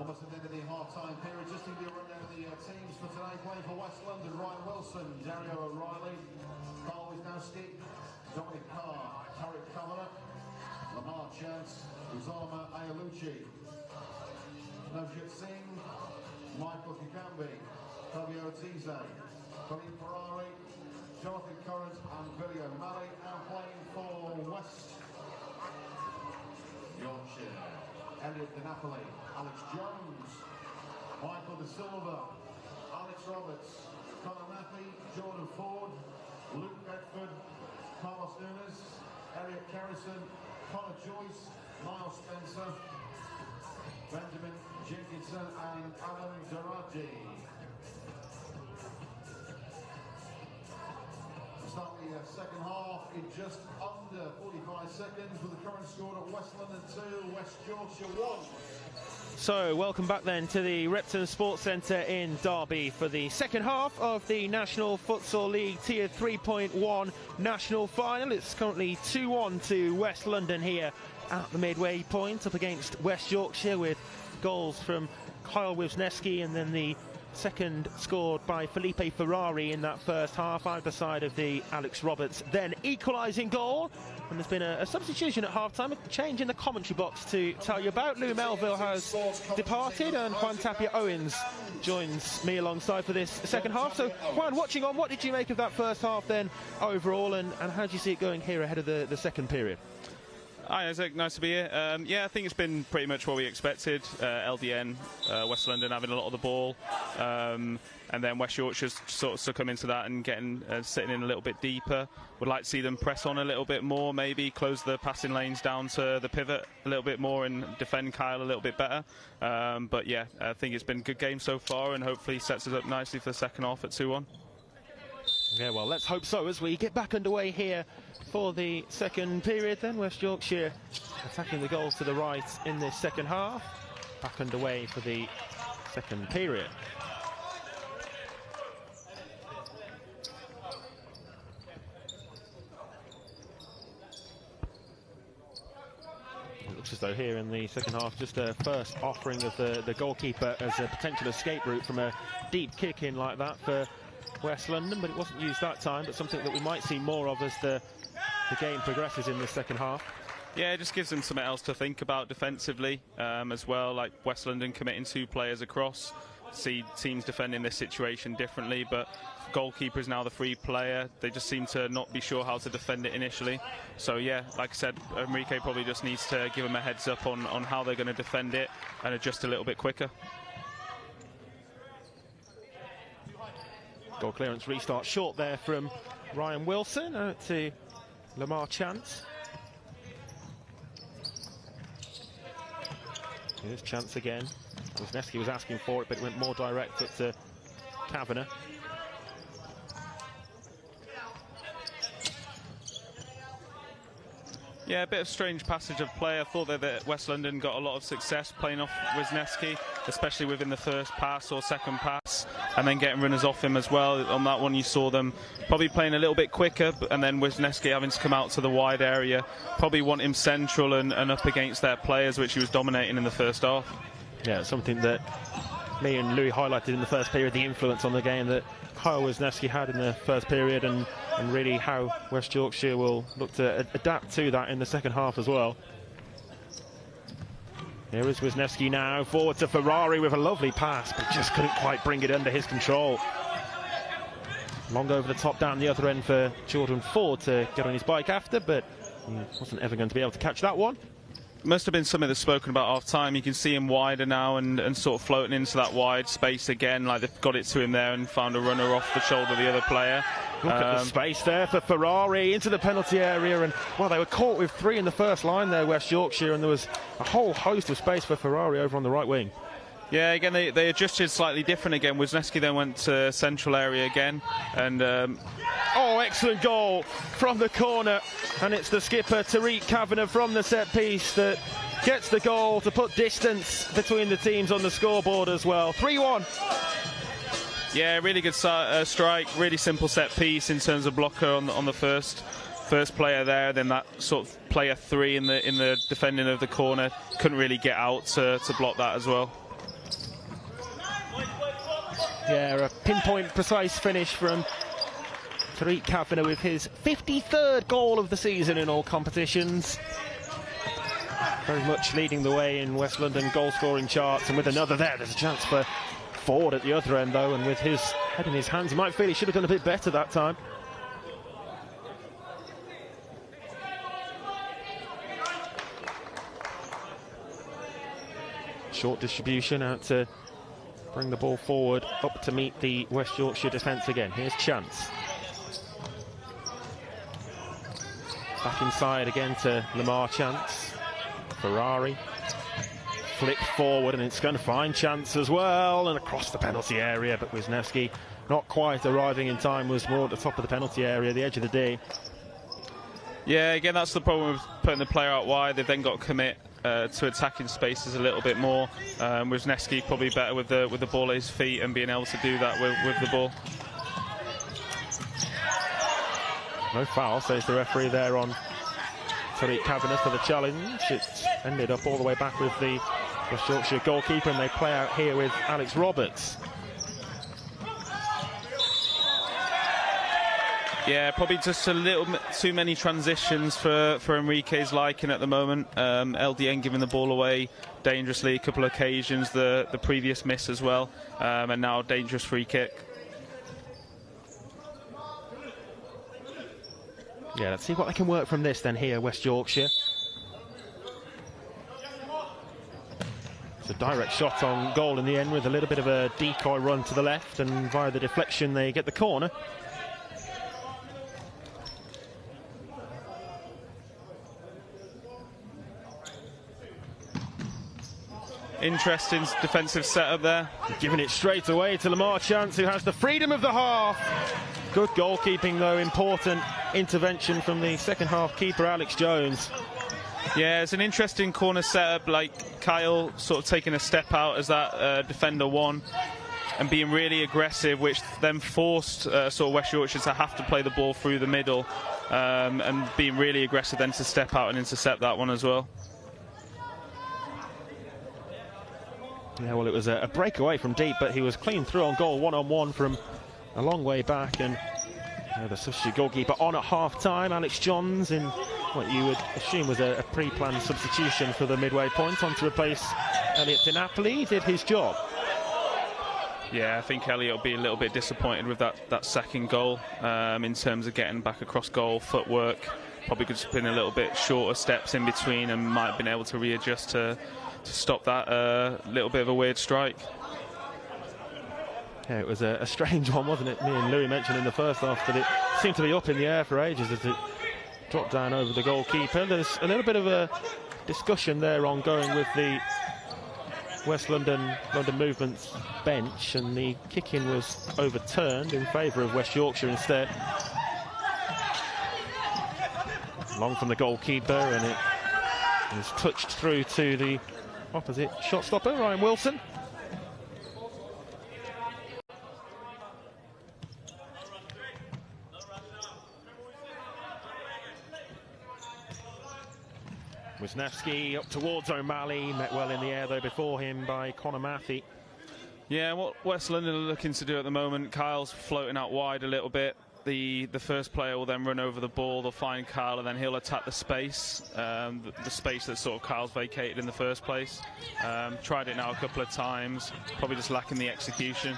Almost at the end of the half-time period. Just to give you a rundown of the teams for today. Playing for West London, Ryan Wilson, Dario O'Reilly, Carl Wisnowski, Dominic Carr, Tarek Kavanagh, Lamar Chance, Uzama Ayaluchi, Navjit Singh, Michael Kikambi, Fabio Tize, Colin Ferrari, Jonathan Currant and Billy O'Malley. Now playing for West Yorkshire, Elliot De Napoli, Alex Jones, Michael De Silva, Alex Roberts, Conor Maffey, Jordan Ford, Luke Bedford, Carlos Nunes, Elliot Carrison, Connor Joyce, Miles Spencer, Benjamin Jenkinson and Alan Daraji. Start the second half in just under 45 seconds with the current score at West London 2, West Yorkshire 1. So, welcome back then to the Repton Sports Centre in Derby for the second half of the National Futsal League Tier 3.1 National Final. It's currently 2-1 to West London here at the midway point, up against West Yorkshire, with goals from Kyle Wisniewski and then the second scored by Felipe Ferrari in that first half, either side of the Alex Roberts then equalising goal. And there's been a substitution at half-time, a change in the commentary box to tell you about. Lou Melville has departed and Juan Tapia Owens joins me alongside for this second half. So Juan, watching on, what did you make of that first half then overall, and how do you see it going here ahead of the second period? Hi Isaac, nice to be here. Yeah, I think it's been pretty much what we expected. LDN, West London having a lot of the ball, and then West Yorkshire's sort of succumb into that and getting sitting in a little bit deeper. Would like to see them press on a little bit more, maybe close the passing lanes down to the pivot a little bit more and defend Kyle a little bit better. But yeah, I think it's been a good game so far and hopefully sets us up nicely for the second half at 2-1. Yeah, well, let's hope so as we get back underway here for the second period then. West Yorkshire attacking the goals to the right in this second half. Back underway for the second period. It looks as though here in the second half, just a first offering of the goalkeeper as a potential escape route from a deep kick in like that for West London, but it wasn't used that time, but something that we might see more of as the game progresses in the second half. Yeah, it just gives them something else to think about defensively as well, like West London committing 2 players across. See teams defending this situation differently, but goalkeeper is now the free player. They just seem to not be sure how to defend it initially. So yeah, like I said, Enrique probably just needs to give them a heads up on how they're going to defend it and adjust a little bit quicker. Goal clearance restart short there from Ryan Wilson out to Lamar Chance. Here's Chance again. Wisniewski was asking for it, but it went more direct up to Kavanagh. Yeah, a bit of strange passage of play. I thought that West London got a lot of success playing off Wisniewski, especially within the first pass or second pass, and then getting runners off him as well. On that one, you saw them probably playing a little bit quicker, and then Wisniewski having to come out to the wide area, probably want him central and up against their players, which he was dominating in the first half. Yeah, something that me and Louis highlighted in the first period, the influence on the game that Kyle Wisniewski had in the first period, and really how West Yorkshire will look to adapt to that in the second half as well. Here is Wisniewski now, forward to Ferrari with a lovely pass, but just couldn't quite bring it under his control. Long over the top, down the other end for Jordan Ford to get on his bike after, but he wasn't ever going to be able to catch that one. Must have been something that's spoken about half time. You can see him wider now and sort of floating into that wide space again, like they've got it to him there and found a runner off the shoulder of the other player. Look at the space there for Ferrari into the penalty area, and well, they were caught with 3 in the first line there, West Yorkshire, and there was a whole host of space for Ferrari over on the right wing. Yeah, again, they adjusted slightly different again. Wisniewski then went to central area again, and oh, excellent goal from the corner, and it's the skipper Tariq Kavanagh from the set piece that gets the goal to put distance between the teams on the scoreboard as well. 3-1. Yeah, really good strike, really simple set piece in terms of blocker on the first player there. Then that sort of player 3 in the defending of the corner couldn't really get out to block that as well. Yeah, a pinpoint precise finish from Tariq Kavanagh with his 53rd goal of the season in all competitions. Very much leading the way in West London goal scoring charts, and with another there's a chance for Ford at the other end though, and with his head in his hands, he might feel he should have done a bit better that time. Short distribution out to bring the ball forward, up to meet the West Yorkshire defence again. Here's Chance. Back inside again to Lamar Chance. Ferrari. Flick forward, and it's going to find Chance as well, and across the penalty area, but Wisniewski not quite arriving in time, was more at the top of the penalty area, the edge of the D. Yeah, again, that's the problem with putting the player out wide. They've then got to commit to attacking spaces a little bit more. Wisniewski probably better with the ball at his feet and being able to do that with the ball. No foul, says the referee there on Tariq Kavanagh for the challenge. It's ended up all the way back with the West Yorkshire goalkeeper, and they play out here with Alex Roberts. Yeah, probably just a little too many transitions for Enrique's liking at the moment. LDN giving the ball away dangerously, a couple of occasions, the previous miss as well, and now dangerous free kick. Yeah, let's see what they can work from this then here, West Yorkshire. It's a direct shot on goal in the end with a little bit of a decoy run to the left, and via the deflection they get the corner. Interesting defensive setup there. Giving it straight away to Lamar Chance, who has the freedom of the half. Good goalkeeping though, important intervention from the second half keeper Alex Jones. Yeah, it's an interesting corner setup, like Kyle sort of taking a step out as that defender one and being really aggressive, which then forced sort of West Yorkshire to have to play the ball through the middle, and being really aggressive then to step out and intercept that one as well. Yeah, well, it was a breakaway from deep, but he was clean through on goal, one-on-one from a long way back, and the substitute goalkeeper on at half-time, Alex Johns, in what you would assume was a pre-planned substitution for the midway point, on to replace Elliot Di Napoli. Did his job. Yeah, I think Elliot will be a little bit disappointed with that second goal in terms of getting back across goal, footwork. Probably could have been a little bit shorter steps in between and might have been able to readjust to stop that little bit of a weird strike. Yeah, it was a strange one, wasn't it? Me and Louis mentioned in the first half that it seemed to be up in the air for ages as it dropped down over the goalkeeper. There's a little bit of a discussion there ongoing with the West London Movements bench, and the kick-in was overturned in favour of West Yorkshire instead. Long from the goalkeeper, and it was touched through to the opposite shot stopper, Ryan Wilson. Wisniewski up towards O'Malley, met well in the air though before him by Conor Matthew. Yeah, what West London are looking to do at the moment, Kyle's floating out wide a little bit. The first player will then run over the ball, they'll find Kyle, and then he'll attack the space, the space that sort of Kyle's vacated in the first place. Tried it now a couple of times, probably just lacking the execution.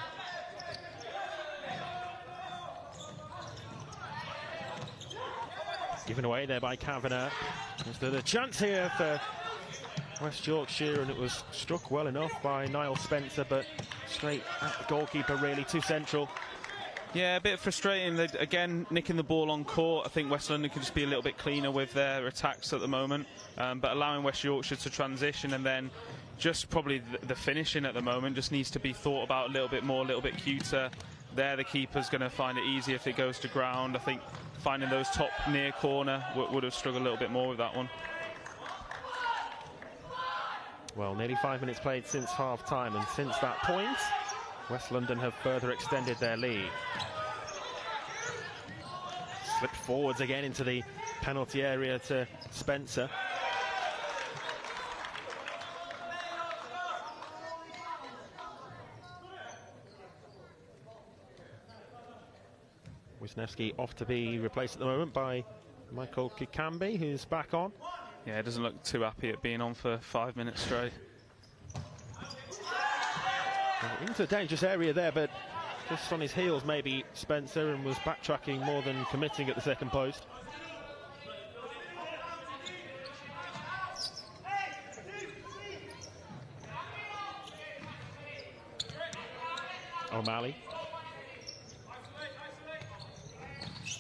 Given away there by Kavanagh. There's a chance here for West Yorkshire, and it was struck well enough by Niall Spencer, but straight at the goalkeeper, really too central. Yeah, a bit frustrating. They're, again, nicking the ball on court. I think West London could just be a little bit cleaner with their attacks at the moment, but allowing West Yorkshire to transition, and then just probably the finishing at the moment just needs to be thought about a little bit more, a little bit cuter. There, the keeper's going to find it easy if it goes to ground. I think finding those top near corner would have struggled a little bit more with that one. Well, nearly 5 minutes played since half-time, and since that point, West London have further extended their lead. Slipped forwards again into the penalty area to Spencer. Wisniewski off to be replaced at the moment by Michael Kikambi, who's back on. Yeah, he doesn't look too happy at being on for 5 minutes straight. Into a dangerous area there, but just on his heels maybe Spencer, and was backtracking more than committing at the second post. O'Malley.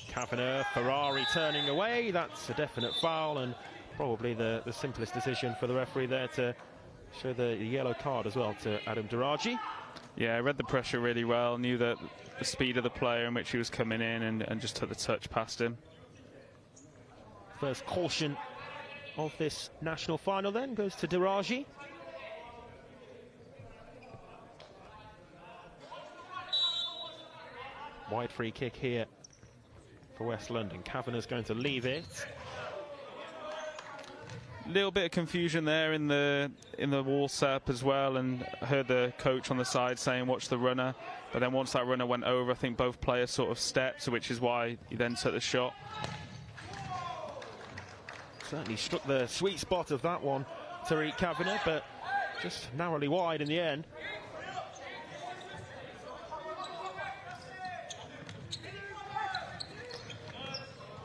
Kavanagh, Ferrari turning away. That's a definite foul, and probably the simplest decision for the referee there to show the yellow card as well to Adam Daraji. Yeah, read the pressure really well, knew that the speed of the player in which he was coming in, and just took the touch past him. First caution of this national final then goes to Daraji. Wide free kick here for West London. Kavanagh's going to leave it. Little bit of confusion there in the wall setup as well, and I heard the coach on the side saying watch the runner, but then once that runner went over, I think both players sort of stepped, which is why he then took the shot. Certainly struck the sweet spot of that one, Tariq Kavanagh, but just narrowly wide in the end.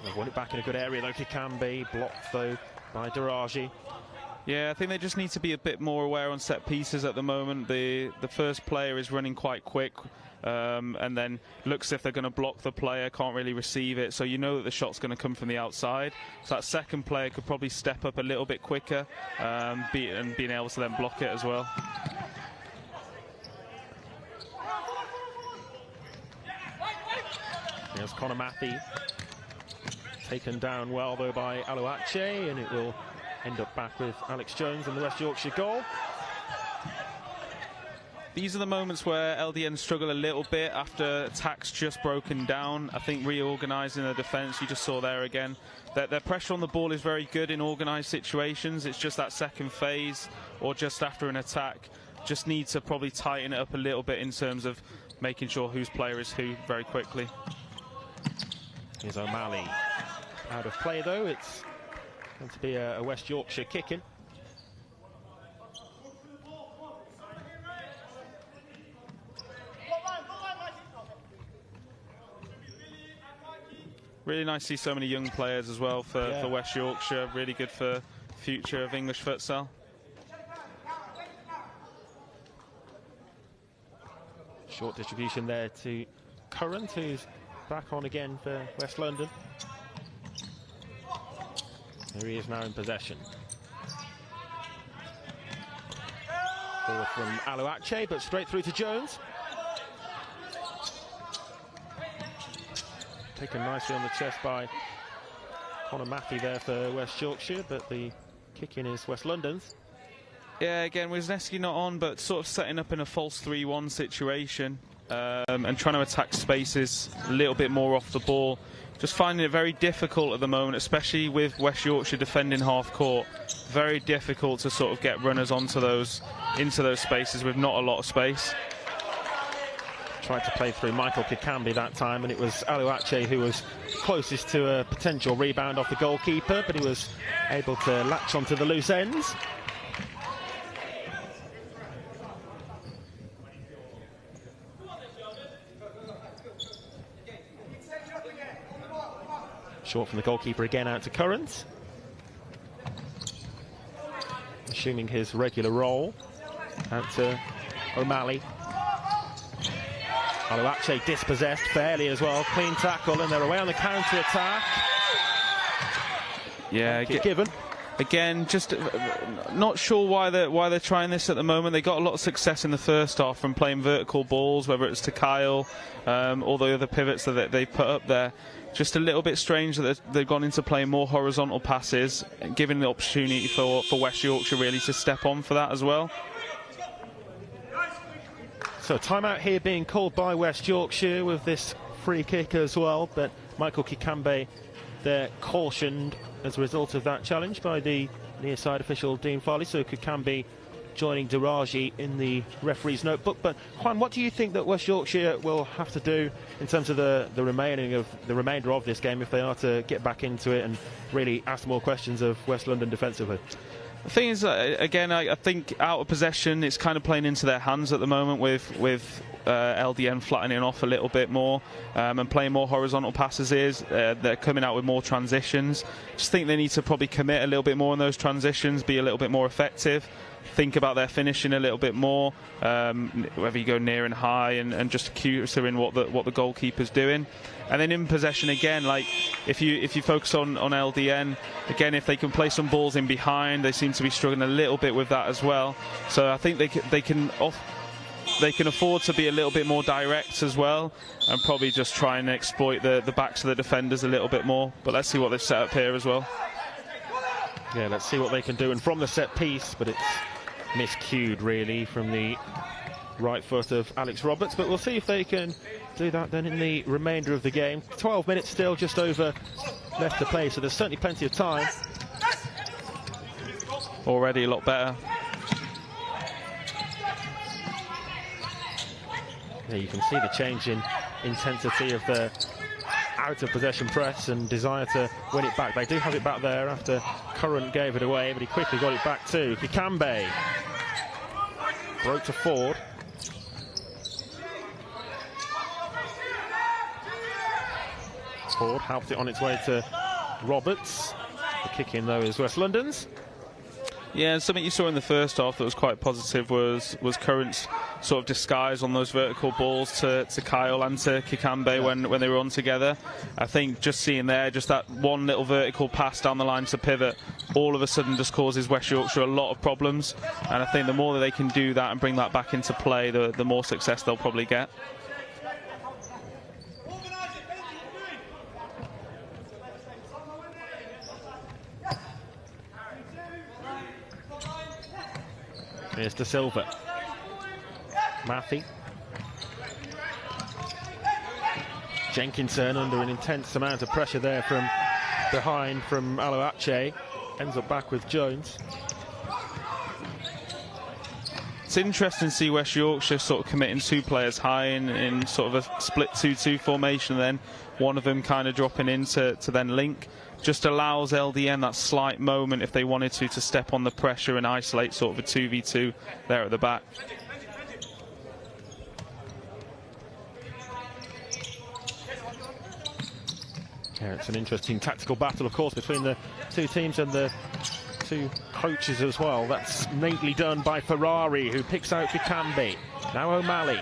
They've won it back in a good area though. Kikambi blocked though by Daraji. Yeah, I think they just need to be a bit more aware on set pieces at the moment. The first player is running quite quick, and then looks as if they're going to block the player, can't really receive it, so you know that the shot's going to come from the outside. So that second player could probably step up a little bit quicker, and being able to then block it as well. Here's Conor Matthew. Taken down well though by Aluache, and it will end up back with Alex Jones and the West Yorkshire goal. These are the moments where LDN struggle a little bit after attacks just broken down. I think reorganising the defence, you just saw there again, that their pressure on the ball is very good in organised situations. It's just that second phase or just after an attack, just need to probably tighten it up a little bit in terms of making sure whose player is who very quickly. Here's O'Malley. Out of play though, it's going to be a West Yorkshire kick-in. Really nice to see so many young players as well for West Yorkshire. Really good for future of English futsal. Short distribution there to Curran, who's back on again for West London. Here he is now in possession. Forward from Aluache, but straight through to Jones. Taken nicely on the chest by Connor Matthew there for West Yorkshire, but the kick in is West London's. Yeah, again, Wisniewski not on, but sort of setting up in a false 3-1 situation and trying to attack spaces a little bit more off the ball. Just finding it very difficult at the moment, especially with West Yorkshire defending half court. Very difficult to sort of get runners into those spaces with not a lot of space. Tried to play through Michael Kikambi that time, and it was Aluache who was closest to a potential rebound off the goalkeeper, but he was able to latch onto the loose ends. Short from the goalkeeper again out to Currans. Assuming his regular role. Out to O'Malley. Aluache dispossessed fairly as well. Clean tackle, and they're away on the counter-attack. Yeah, given. Again, just not sure why they're trying this at the moment. They got a lot of success in the first half from playing vertical balls, whether it's to Kyle, all the other pivots that they put up there. Just a little bit strange that they've gone into playing more horizontal passes, giving the opportunity for West Yorkshire really to step on for that as well. So timeout here being called by West Yorkshire with this free kick as well, but Michael Kikambe there cautioned as a result of that challenge by the near side official Dean Farley. So Kikambe joining Diraji in the referee's notebook. But Juan, what do you think that West Yorkshire will have to do in terms of the remainder of this game if they are to get back into it and really ask more questions of West London defensively? The thing is, again, I think out of possession, it's kind of playing into their hands at the moment with LDN flattening off a little bit more and playing more horizontal passes. They're coming out with more transitions. Just think they need to probably commit a little bit more in those transitions, be a little bit more effective. Think about their finishing a little bit more, whether you go near and high, and just considering what the goalkeeper's doing. And then in possession again, like if you focus on LDN again, if they can play some balls in behind, they seem to be struggling a little bit with that as well. So I think they can afford to be a little bit more direct as well, and probably just try and exploit the backs of the defenders a little bit more. But let's see what they've set up here as well. Yeah, let's see what they can do. And from the set piece, but it's miscued really from the right foot of Alex Roberts, but we'll see if they can do that then in the remainder of the game. 12 minutes still, just over left to play, so there's certainly plenty of time. Already a lot better. Yeah, you can see the change in intensity of the out of possession press and desire to win it back. They do have it back there after Curran gave it away, but he quickly got it back too. Kikambe broke to Ford. Ford helped it on its way to Roberts. The kick in though is West London's. Yeah, and something you saw in the first half that was quite positive was Current's sort of disguise on those vertical balls to Kyle and to Kikambe when they were on together. I think just seeing there, just that one little vertical pass down the line to pivot, all of a sudden just causes West Yorkshire a lot of problems. And I think the more that they can do that and bring that back into play, the more success they'll probably get. Here's De Silva. Matthew. Jenkinson under an intense amount of pressure there from behind from Aluache. Ends up back with Jones. It's interesting to see West Yorkshire sort of committing two players high in sort of a split 2-2 formation, and then one of them kind of dropping in to then link. Just allows LDN that slight moment, if they wanted to step on the pressure and isolate sort of a 2v2 there at the back. Yeah, it's an interesting tactical battle, of course, between the two teams and the two coaches as well. That's neatly done by Ferrari, who picks out Kikambe. Now O'Malley.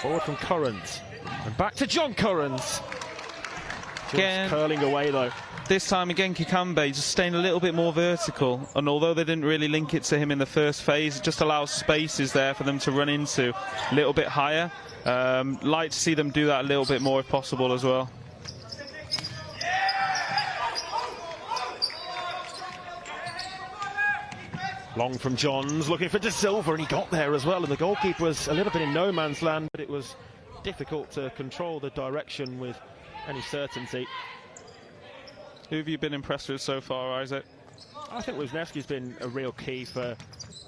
Forward from Currans. And back to John Currans. Just curling away though. This time again, Kikambe just staying a little bit more vertical, and although they didn't really link it to him in the first phase, it just allows spaces there for them to run into a little bit higher. Like to see them do that a little bit more if possible as well. Long from Johns, looking for De Silva, and he got there as well, and the goalkeeper was a little bit in no man's land, but it was difficult to control the direction with any certainty. Who have you been impressed with so far, Isaac? I think Wisniewski's been a real key for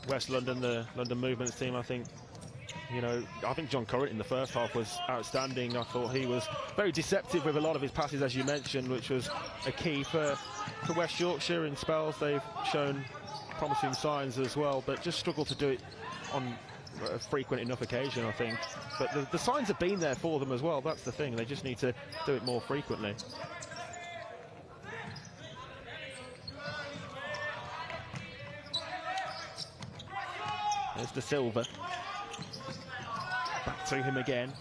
West London, the London Movements team. I think John Currant in the first half was outstanding. I thought he was very deceptive with a lot of his passes, as you mentioned, which was a key for West Yorkshire in spells. They've shown promising signs as well, but just struggled to do it on a frequent enough occasion, I think. But the signs have been there for them as well. That's the thing. They just need to do it more frequently. There's De Silva. Back to him again.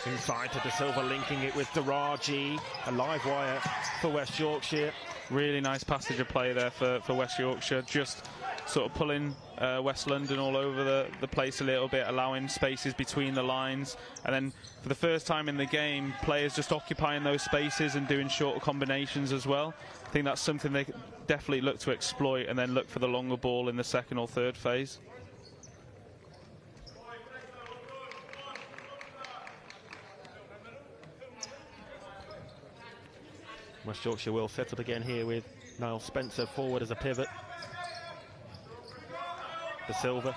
Inside to De Silva, linking it with Daraji. A live wire for West Yorkshire. Really nice passage of play there for West Yorkshire. Just sort of pulling West London all over the place a little bit, allowing spaces between the lines, and then for the first time in the game, players just occupying those spaces and doing shorter combinations as well. I think that's something they definitely look to exploit, and then look for the longer ball in the second or third phase. West Yorkshire will set up again here with Niall Spencer forward as a pivot. De Silva.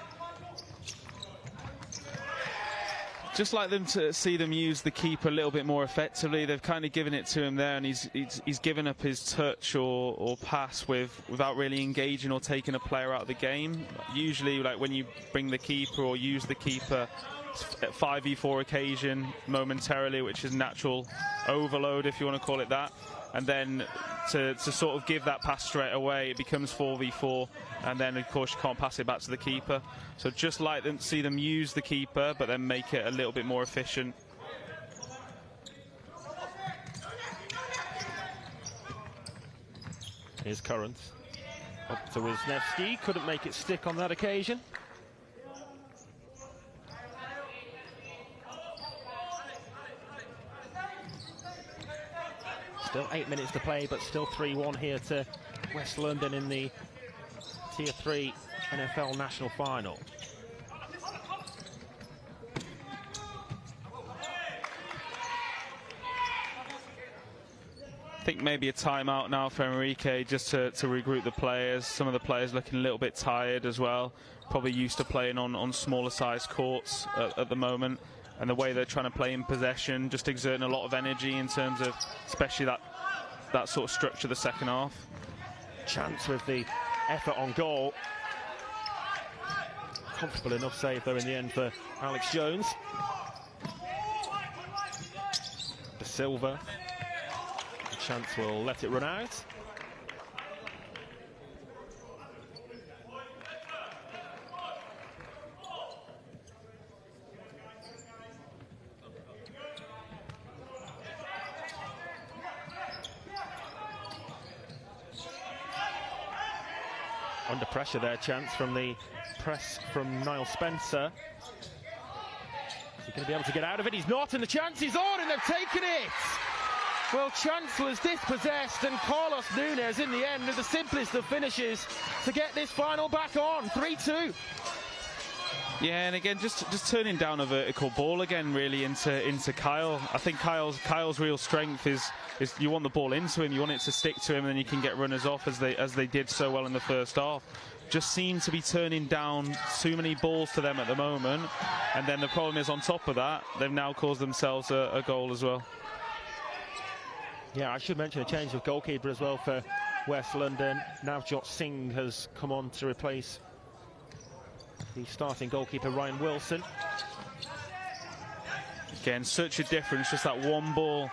Just like them to see them use the keeper a little bit more effectively. They've kind of given it to him there, and he's given up his touch or pass without really engaging or taking a player out of the game. Usually, like when you bring the keeper or use the keeper at 5v4 occasion momentarily, which is natural overload, if you want to call it that, and then to sort of give that pass straight away, it becomes 4v4, and then of course you can't pass it back to the keeper. So just like them, see them use the keeper, but then make it a little bit more efficient. Here's Currant. Up to Wisniewski, couldn't make it stick on that occasion. Still 8 minutes to play, but still 3-1 here to West London in the Tier 3 NFL National Final. I think maybe a timeout now for Enrique, just to regroup the players. Some of the players looking a little bit tired as well. Probably used to playing on smaller sized courts at the moment. And the way they're trying to play in possession, just exerting a lot of energy in terms of especially that sort of structure the second half. Chance with the effort on goal. Comfortable enough save there in the end for Alex Jones. De Silva. The chance will let it run out. Under pressure there, chance from the press from Niall Spencer. Is he going to be able to get out of it? He's not, and the chance is on, and they've taken it! Well, chance was dispossessed, and Carlos Nunes in the end with the simplest of finishes to get this final back on, 3-2. Yeah, and again, just turning down a vertical ball again, really into Kyle. I think Kyle's real strength is you want the ball into him, you want it to stick to him, and then you can get runners off as they did so well in the first half. Just seem to be turning down too many balls to them at the moment, and then the problem is on top of that, they've now caused themselves a goal as well. Yeah, I should mention a change of goalkeeper as well for West London. Navjot Singh has come on to replace the starting goalkeeper Ryan Wilson. Again, such a difference, just that one ball.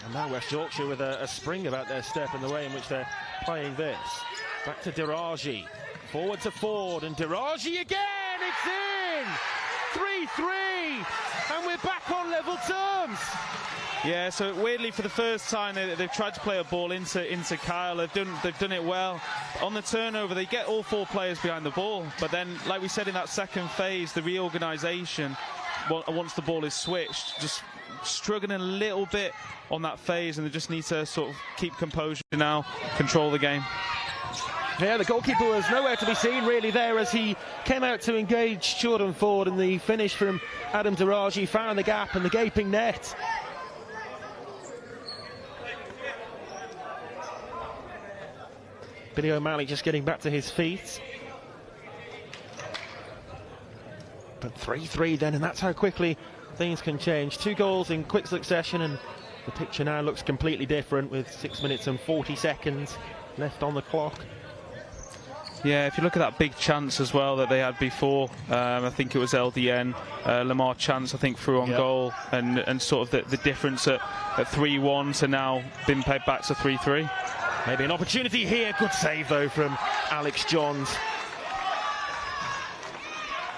And now West Yorkshire with a spring about their step in the way in which they're playing this. Back to Diraji. Forward to Ford, and Diraji again! It's in! 3-3! And we're back on level terms! Yeah, so weirdly for the first time they've tried to play a ball into Kyle. They've done it well. On the turnover, they get all 4 players behind the ball. But then, like we said in that second phase, the reorganisation, once the ball is switched, just struggling a little bit on that phase, and they just need to sort of keep composure now, control the game. Yeah, the goalkeeper was nowhere to be seen really there as he came out to engage Jordan Ford, and the finish from Adam Diraji found the gap and the gaping net. Billy O'Malley just getting back to his feet. But 3-3 then, and that's how quickly things can change. 2 goals in quick succession, and the picture now looks completely different with 6 minutes and 40 seconds left on the clock. Yeah, if you look at that big chance as well that they had before, I think it was LDN, Lamar chance, I think, through on goal, and sort of the difference at 3-1 to now been paid back to 3-3. Maybe an opportunity here. Good save, though, from Alex Johns.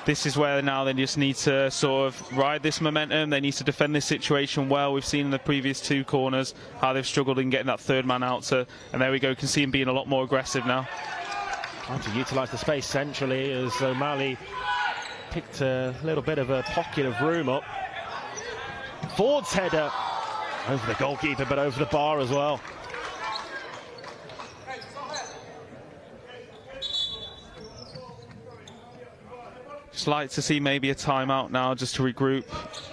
This is where now they just need to sort of ride this momentum. They need to defend this situation well. We've seen in the previous 2 corners how they've struggled in getting that third man out. And there we go. You can see him being a lot more aggressive now. Trying to utilise the space centrally as O'Malley picked a little bit of a pocket of room up. Ford's header over the goalkeeper, but over the bar as well. Just like to see maybe a timeout now just to regroup.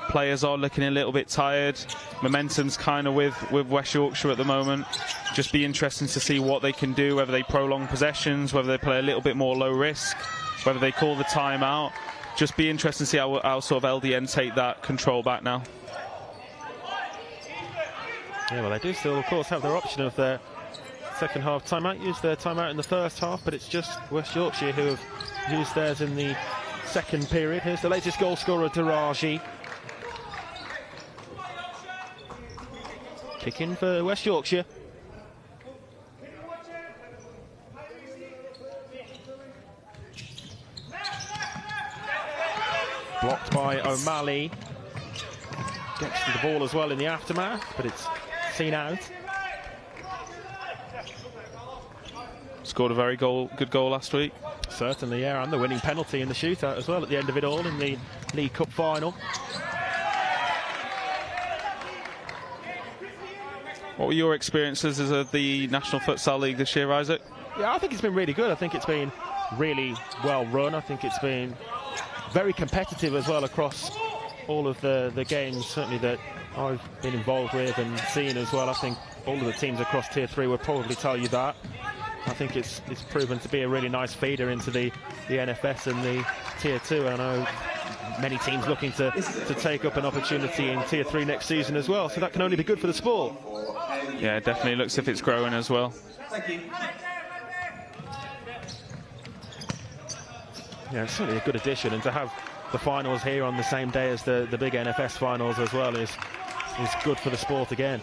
Players are looking a little bit tired. Momentum's kind of with West Yorkshire at the moment. Just be interesting to see what they can do, whether they prolong possessions, whether they play a little bit more low risk, whether they call the timeout. Just be interesting to see how sort of LDN take that control back now. Yeah, well, they do still, of course, have their option of their second half timeout. Used their timeout in the first half, but it's just West Yorkshire who have used theirs in the second period. Here's the latest goal scorer, Diraji. Kick in for West Yorkshire. Blocked by O'Malley. Gets to the ball as well in the aftermath, but it's seen out. Scored a very good goal last week. Certainly, yeah, and the winning penalty in the shootout as well at the end of it all in the League Cup final. What were your experiences as the National Futsal League this year, Isaac? Yeah, I think it's been really good. I think it's been really well run. I think it's been very competitive as well across all of the games, certainly that I've been involved with and seen as well. I think all of the teams across Tier 3 would probably tell you that. I think it's proven to be a really nice feeder into the NFS and the Tier 2. I know many teams looking to take up an opportunity in Tier 3 next season as well, so that can only be good for the sport. Yeah, it definitely looks as if it's growing as well. Thank you. Yeah, it's certainly a good addition, and to have the finals here on the same day as the big NFS finals as well is good for the sport again.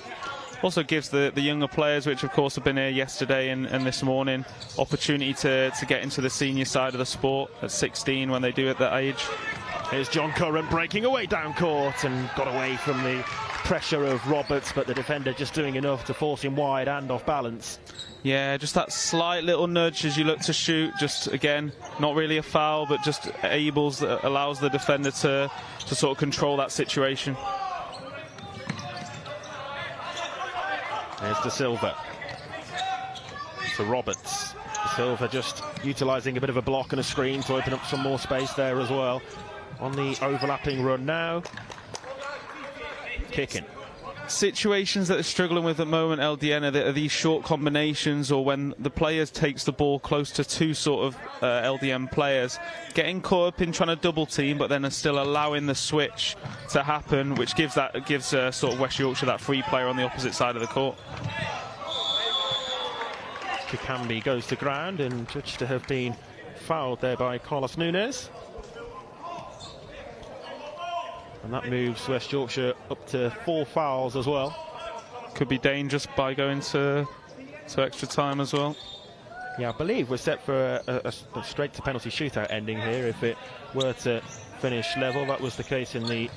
Also gives the younger players, which of course have been here yesterday and this morning, opportunity to get into the senior side of the sport at 16 when they do at that age. Here's John Curran breaking away down court and got away from the pressure of Roberts, but the defender just doing enough to force him wide and off balance. Yeah, just that slight little nudge as you look to shoot. Just again, not really a foul, but just allows the defender to sort of control that situation. There's De Silva. To Roberts. De Silva just utilising a bit of a block and a screen to open up some more space there as well. On the overlapping run now. Kicking. Situations that they're struggling with at the moment, LDN, are these short combinations, or when the player takes the ball close to 2 sort of LDN players, getting caught up in trying to double team, but then are still allowing the switch to happen, which gives sort of West Yorkshire that free player on the opposite side of the court. Kikambi goes to ground and judged to have been fouled there by Carlos Nunes. And that moves West Yorkshire up to 4 fouls as well. could be dangerous by going to extra time as well. Yeah, I believe we're set for a straight to penalty shootout ending here if it were to finish level. That was the case in the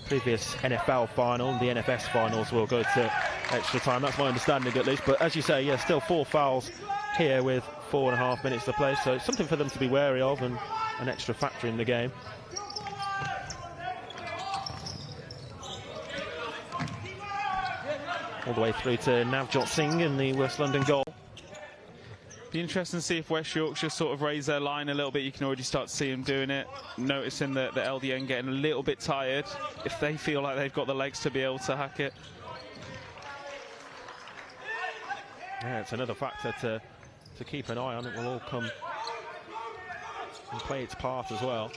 previous NFL final. The NFS finals will go to extra time. That's my understanding at least. But as you say, yeah, still 4 fouls here with 4.5 minutes to play. So it's something for them to be wary of and an extra factor in the game. All the way through to Navjot Singh in the West London goal. Be interesting to see if West Yorkshire sort of raise their line a little bit. You can already start to see them doing it, noticing the LDN getting a little bit tired. If they feel like they've got the legs to be able to hack it. Yeah, it's another factor to keep an eye on. It will all come and play its part as well.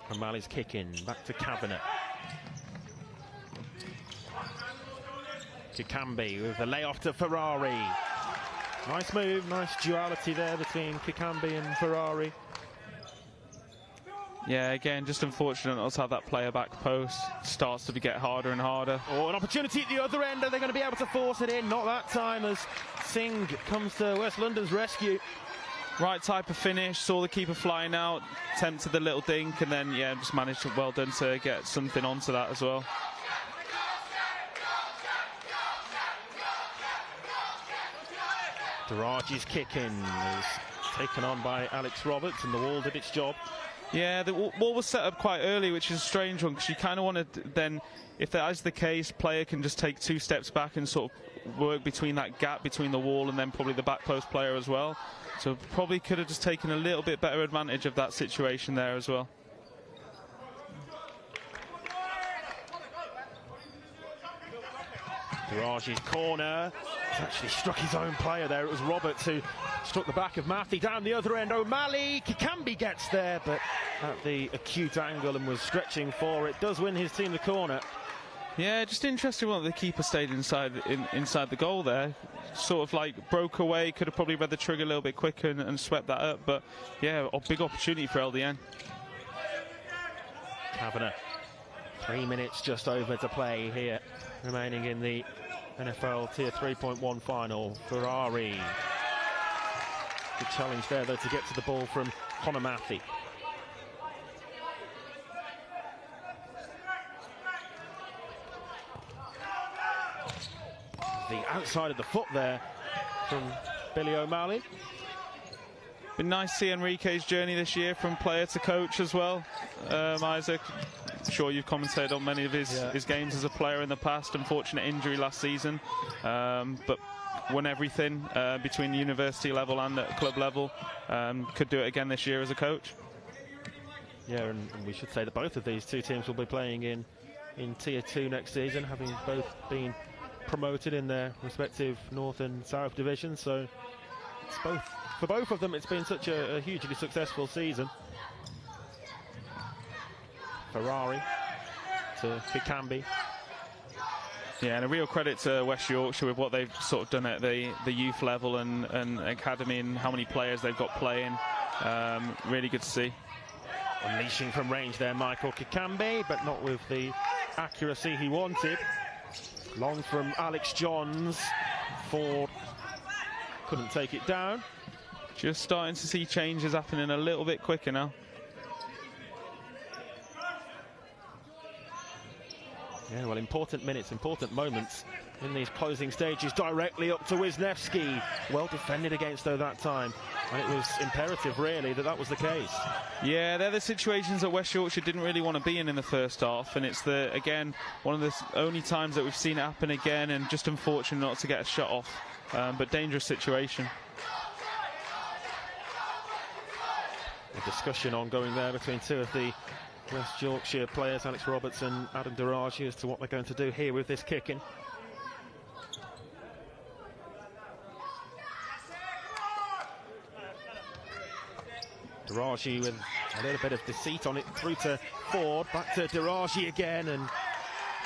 O'Malley's kicking back to Kavanagh. Kikambi with the layoff to Ferrari. Nice move, nice duality there between Kikambi and Ferrari. Yeah, again, just unfortunate not to have that player back post. Starts to get harder and harder. Oh, an opportunity at the other end. Are they going to be able to force it in? Not that time as Singh comes to West London's rescue. Right type of finish, saw the keeper flying out, tempted the little dink, and then, yeah, just managed to, well done to get something onto that as well. Daraji's kicking is taken on by Alex Roberts, and the wall did its job. Yeah, the wall was set up quite early, which is a strange one, because you kind of want to then, if that is the case, player can just take 2 steps back and sort of work between that gap between the wall and then probably the back post player as well. So probably could have just taken a little bit better advantage of that situation there as well. Daraji's corner. He's actually struck his own player there. It was Roberts who struck the back of Matthew down the other end. O'Malley, Kikambi gets there, but at the acute angle and was stretching for it. Does win his team the corner. Yeah, just interesting one that the keeper stayed inside the goal there. Sort of like broke away, could have probably read the trigger a little bit quicker and swept that up. But yeah, a big opportunity for LDN. Kavanagh, 3 minutes just over to play here, remaining in the NFL Tier 3.1 final. Ferrari. Good challenge there though to get to the ball from Connor Matthew. The outside of the foot there from Billy O'Malley. Been nice to see Enrique's journey this year from player to coach as well. Isaac, I'm sure you've commentated on many of his games as a player in the past. Unfortunate injury last season, but won everything between the university level and at club level. Could do it again this year as a coach. Yeah, and we should say that both of these two teams will be playing in Tier 2 next season, having both been promoted in their respective North and South divisions. So it's for both of them, it's been such a hugely successful season. Ferrari to Kikambi. Yeah, and a real credit to West Yorkshire with what they've sort of done at the youth level and academy, and how many players they've got playing. Really good to see. Unleashing from range there, Michael Kikambi, but not with the accuracy he wanted. Long from Alex Johns. Ford couldn't take it down. Just starting to see changes happening a little bit quicker now. Yeah, well, important minutes, important moments in these closing stages. Directly up to Wisniewski. Well defended against, though, that time. And it was imperative, really, that was the case. Yeah, they're the situations that West Yorkshire didn't really want to be in the first half. And it's, again, one of the only times that we've seen it happen again, and just unfortunate not to get a shot off. But dangerous situation. A discussion ongoing there between two of the West Yorkshire players, Alex Roberts and Adam Daraji, as to what they're going to do here with this kicking. Daraji with a little bit of deceit on it, through to Ford, back to Daraji again, and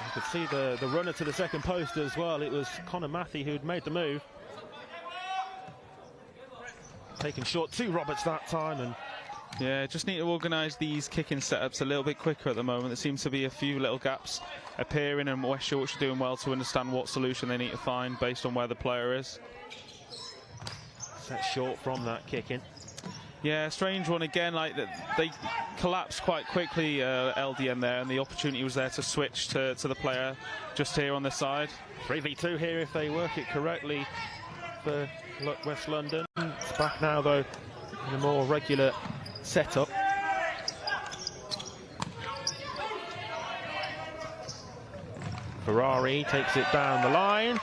You could see the runner to the second post as well. It was Connor Matthew who'd made the move. Taking short to Roberts that time. And yeah, just need to organise these kicking setups a little bit quicker at the moment. There seems to be a few little gaps appearing, and West Yorkshire doing well to understand what solution they need to find based on where the player is. Set short from that kicking. Yeah, strange one again. Like they collapsed quite quickly, LDN there, and the opportunity was there to switch to the player just here on the side. 3v2 here if they work it correctly for West London. It's back now though in a more regular setup. Ferrari takes it down the line.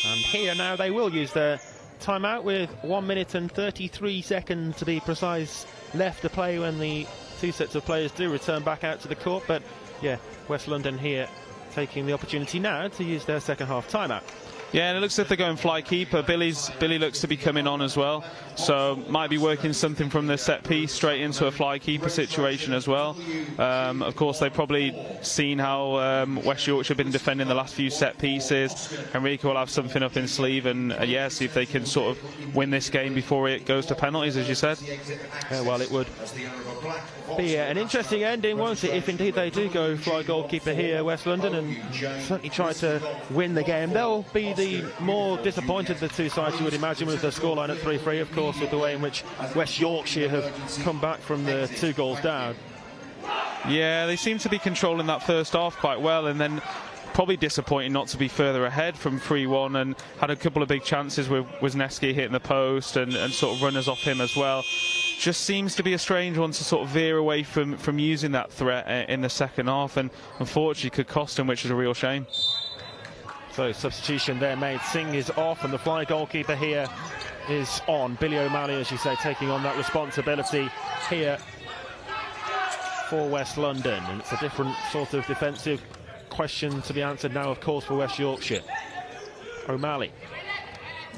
And here now they will use their timeout with 1 minute and 33 seconds to be precise left to play when the two sets of players do return back out to the court. But yeah, West London here taking the opportunity now to use their second half timeout. Yeah, and it looks like they're going fly keeper. Billy looks to be coming on as well, so might be working something from the set piece straight into a fly keeper situation as well. Of course, they've probably seen how West Yorkshire have been defending the last few set pieces. Enrique will have something up in sleeve, and yeah, see if they can sort of win this game before it goes to penalties, as you said. Yeah, well, it would be an interesting ending, won't it, if indeed they do go fly goalkeeper here, West London, and certainly try to win the game. They'll be the more disappointed the two sides, you would imagine, with the scoreline at 3-3, of course, with the way in which West Yorkshire have come back from the 2 goals down. Yeah, they seem to be controlling that first half quite well, and then probably disappointing not to be further ahead from 3-1, and had a couple of big chances with Wisniewski hitting the post and sort of runners off him as well. Just seems to be a strange one to sort of veer away from using that threat in the second half, and unfortunately could cost him, which is a real shame. So substitution there made. Singh is off and the fly goalkeeper here is on. Billy O'Malley, as you say, taking on that responsibility here for West London. And it's a different sort of defensive question to be answered now, of course, for West Yorkshire. O'Malley.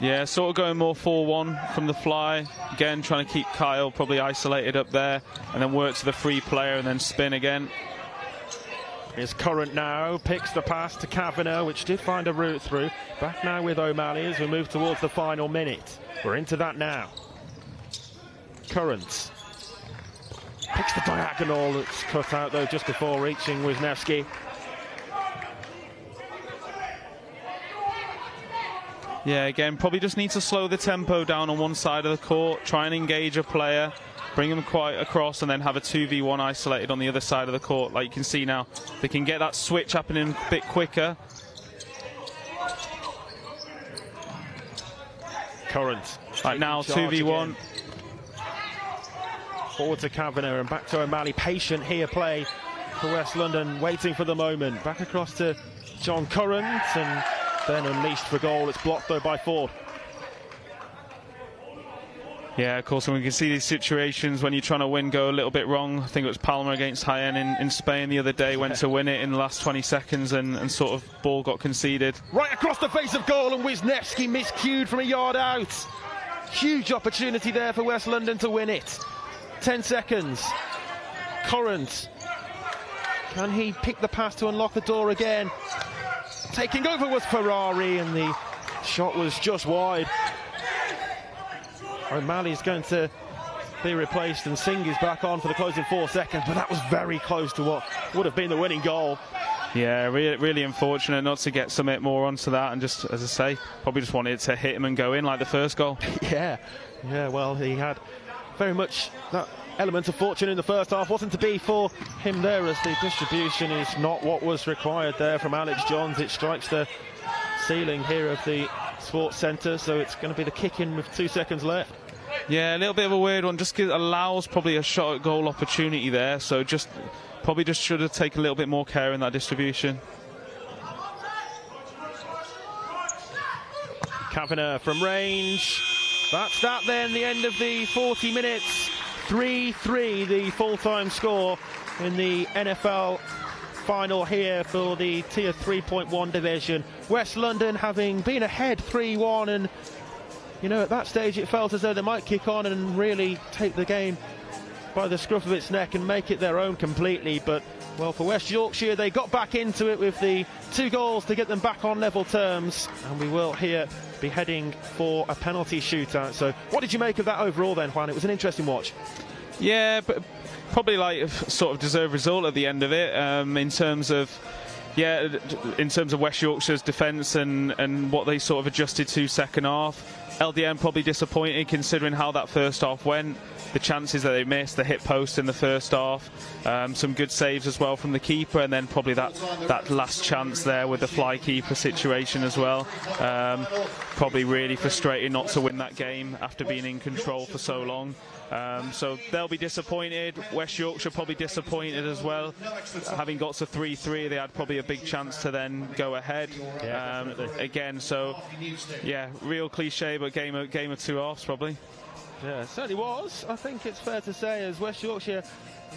Yeah, sort of going more 4-1 from the fly. Again, trying to keep Kyle probably isolated up there, and then work to the free player and then spin again. Here's Current now, picks the pass to Kavanagh, which did find a route through. Back now with O'Malley as we move towards the final minute. We're into that now. Current picks the diagonal that's cut out though just before reaching Wisniewski. Yeah, again, probably just need to slow the tempo down on one side of the court, try and engage a player, bring them quite across, and then have a 2v1 isolated on the other side of the court. Like you can see now, they can get that switch happening a bit quicker. Current. Right now, 2v1. Again. Forward to Kavanagh and back to O'Malley. Patient here play for West London, waiting for the moment. Back across to John Current, and then unleashed for goal. It's blocked though by Ford. Yeah, of course, and we can see these situations when you're trying to win go a little bit wrong. I think it was Palma against Jaén in Spain the other day, went to win it in the last 20 seconds and sort of ball got conceded. Right across the face of goal, and Wisniewski miscued from a yard out. Huge opportunity there for West London to win it. 10 seconds. Current. Can he pick the pass to unlock the door again? Taking over was Ferrari, and the shot was just wide. O'Malley's going to be replaced, and Singh is back on for the closing 4 seconds, but that was very close to what would have been the winning goal. Yeah, really unfortunate not to get something more onto that, and just, as I say, probably just wanted to hit him and go in like the first goal. Yeah, well, he had very much that element of fortune in the first half. Wasn't to be for him there, as the distribution is not what was required there from Alex Johns. It strikes the ceiling here of the Sports Centre, so it's going to be the kick-in with 2 seconds left. Yeah, a little bit of a weird one, just allows probably a shot at goal opportunity there, so probably just should have taken a little bit more care in that distribution. Kavanagh from range. That's that then, the end of the 40 minutes. 3-3 the full-time score in the NFL final here for the Tier 3.1 division. West London having been ahead 3-1, and you know, at that stage it felt as though they might kick on and really take the game by the scruff of its neck and make it their own completely, but Well, for West Yorkshire, they got back into it with the 2 goals to get them back on level terms, and we will here be heading for a penalty shootout. So what did you make of that overall then, Juan? It was an interesting watch. Yeah, but probably like sort of deserved result at the end of it, in terms of West Yorkshire's defence and what they sort of adjusted to second half. LDN probably disappointed considering how that first half went. The chances that they missed, the hit post in the first half, some good saves as well from the keeper, and then probably that last chance there with the fly keeper situation as well. Probably really frustrating not to win that game after being in control for so long. So they'll be disappointed. West Yorkshire probably disappointed as well. Having got to 3-3, they had probably a big chance to then go ahead again. So yeah, real cliche, but game of 2 halves probably. Yeah, it certainly was. I think it's fair to say, as West Yorkshire,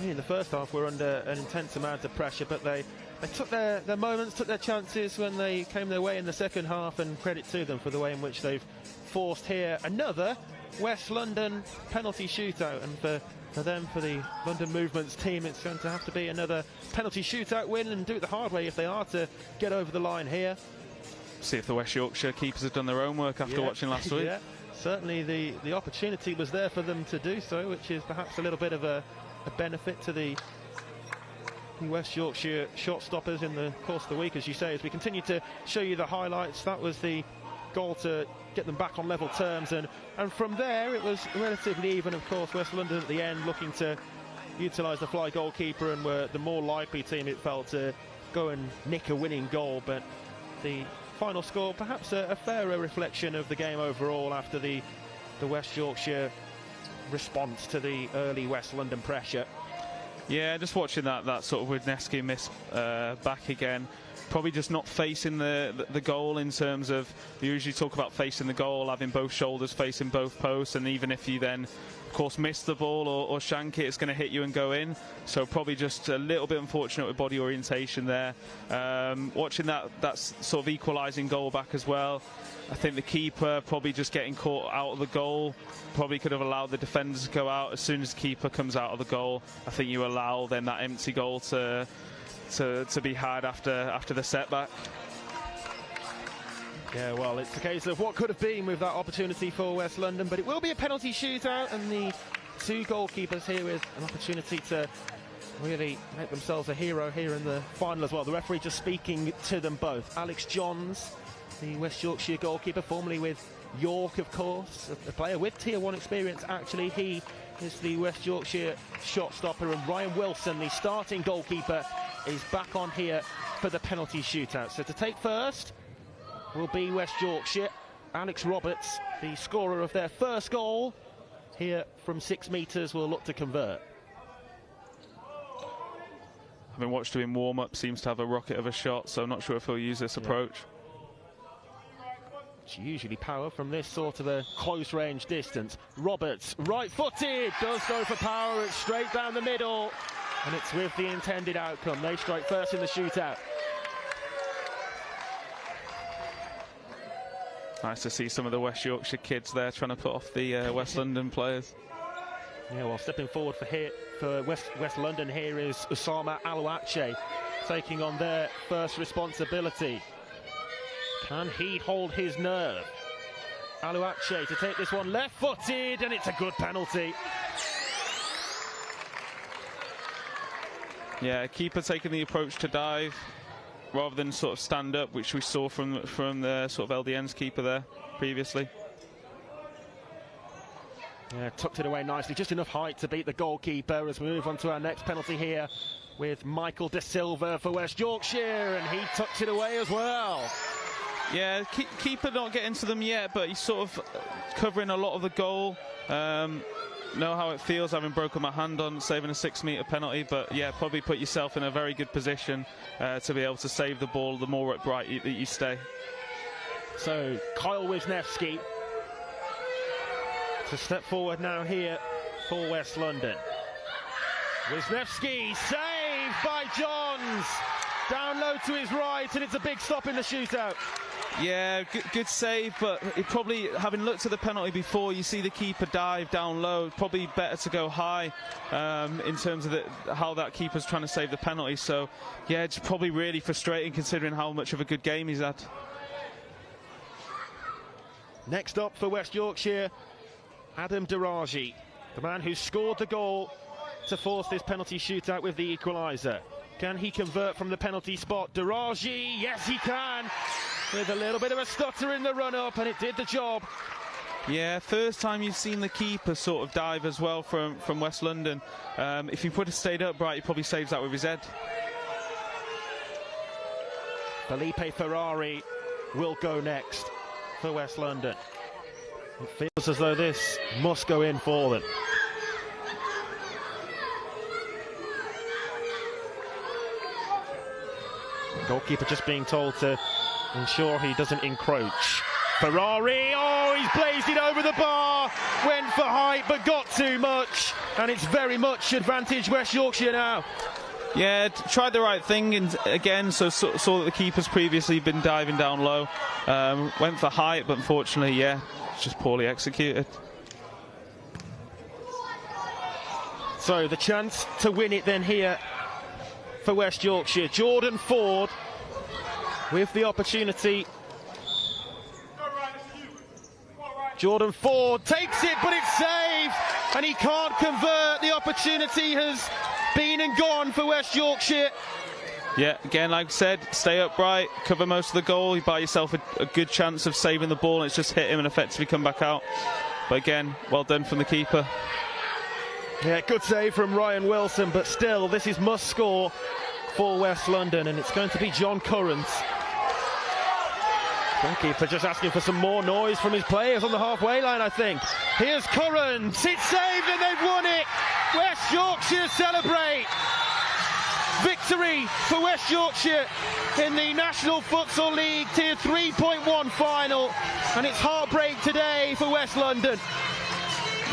in the first half were under an intense amount of pressure, but they took their moments, took their chances when they came their way in the second half, and credit to them for the way in which they've forced here another West London penalty shootout. And for the London Movements team, it's going to have to be another penalty shootout win and do it the hard way if they are to get over the line here. See if the West Yorkshire keepers have done their own work after watching last week. Yeah. Certainly the opportunity was there for them to do so, which is perhaps a little bit of a benefit to the West Yorkshire shot stoppers in the course of the week, as you say. As we continue to show you the highlights, that was the goal to get them back on level terms, and from there it was relatively even. Of course, West London at the end looking to utilise the fly goalkeeper and were the more likely team, it felt, to go and nick a winning goal, but the final score perhaps a fairer reflection of the game overall after the West Yorkshire response to the early West London pressure. Yeah, just watching that sort of Wisniewski miss back again. Probably just not facing the goal, in terms of, we usually talk about facing the goal, having both shoulders facing both posts, and even if you then of course miss the ball or shank it, it's going to hit you and go in. So probably just a little bit unfortunate with body orientation there. Watching that sort of equalising goal back as well, I think the keeper probably just getting caught out of the goal, probably could have allowed the defenders to go out. As soon as the keeper comes out of the goal, I think you allow then that empty goal to be had after the setback. Yeah, well, it's a case of what could have been with that opportunity for West London, but it will be a penalty shootout, and the 2 goalkeepers here with an opportunity to really make themselves a hero here in the final as well. The referee just speaking to them both. Alex Johns, the West Yorkshire goalkeeper, formerly with York, of course, a player with Tier 1 experience actually. He is the West Yorkshire shot stopper, and Ryan Wilson, the starting goalkeeper, is back on here for the penalty shootout. So to take first will be West Yorkshire. Alex Roberts, the scorer of their first goal here from 6 metres, will look to convert. Having watched him in warm-up, seems to have a rocket of a shot, so I'm not sure if he'll use this approach. It's usually power from this sort of a close range distance. Roberts, right-footed, does go for power. It's straight down the middle, and it's with the intended outcome. They strike first in the shootout. Nice to see some of the West Yorkshire kids there trying to put off the West London players. Yeah, well, stepping forward for West London here is Usama Aluache, taking on their first responsibility. Can he hold his nerve? Aluache to take this one left-footed, and it's a good penalty. Yeah, keeper taking the approach to dive rather than sort of stand up, which we saw from the sort of LDN's keeper there previously. Yeah, tucked it away nicely, just enough height to beat the goalkeeper. As we move on to our next penalty here with Michael De Silva for West Yorkshire, and he tucked it away as well. Yeah, keeper not getting to them yet, but he's sort of covering a lot of the goal. Know how it feels having broken my hand on saving a 6-metre penalty, but yeah, probably put yourself in a very good position to be able to save the ball the more upright that you stay. So Kyle Wisniewski to step forward now here for West London. Wisniewski saved by Johns, Down low to his right, and it's a big stop in the shootout. Yeah, good save, but it probably, having looked at the penalty before, you see the keeper dive down low. Probably better to go high in terms of how that keeper's trying to save the penalty. So, yeah, it's probably really frustrating considering how much of a good game he's had. Next up for West Yorkshire, Adam Daraji, the man who scored the goal to force this penalty shootout with the equaliser. Can he convert from the penalty spot? Daraji, yes he can, with a little bit of a stutter in the run-up, and it did the job. Yeah, first time you've seen the keeper sort of dive as well from West London. If he would have stayed upright, he probably saves that with his head. Felipe Ferrari will go next for West London. It feels as though this must go in for them. Goalkeeper just being told to ensure he doesn't encroach. Ferrari, oh, he's blazed it over the bar, went for height but got too much, and it's very much advantage West Yorkshire now. Yeah, tried the right thing, and again, saw that the keeper's previously been diving down low. Went for height, but unfortunately, yeah, just poorly executed. So the chance to win it then here for West Yorkshire. Jordan Ford with the opportunity. Jordan Ford takes it, but it's saved, and he can't convert. The opportunity has been and gone for West Yorkshire. Yeah, again, like I said, stay upright, cover most of the goal, you buy yourself a good chance of saving the ball, and it's just hit him and effectively come back out. But again, well done from the keeper. Yeah, good save from Ryan Wilson, but still, this is must score for West London, and it's going to be John Currant. Goalkeeper just asking for some more noise from his players on the halfway line, I think. Here's Currant, it's saved and they've won it! West Yorkshire celebrate! Victory for West Yorkshire in the National Futsal League Tier 3.1 final, and it's heartbreak today for West London.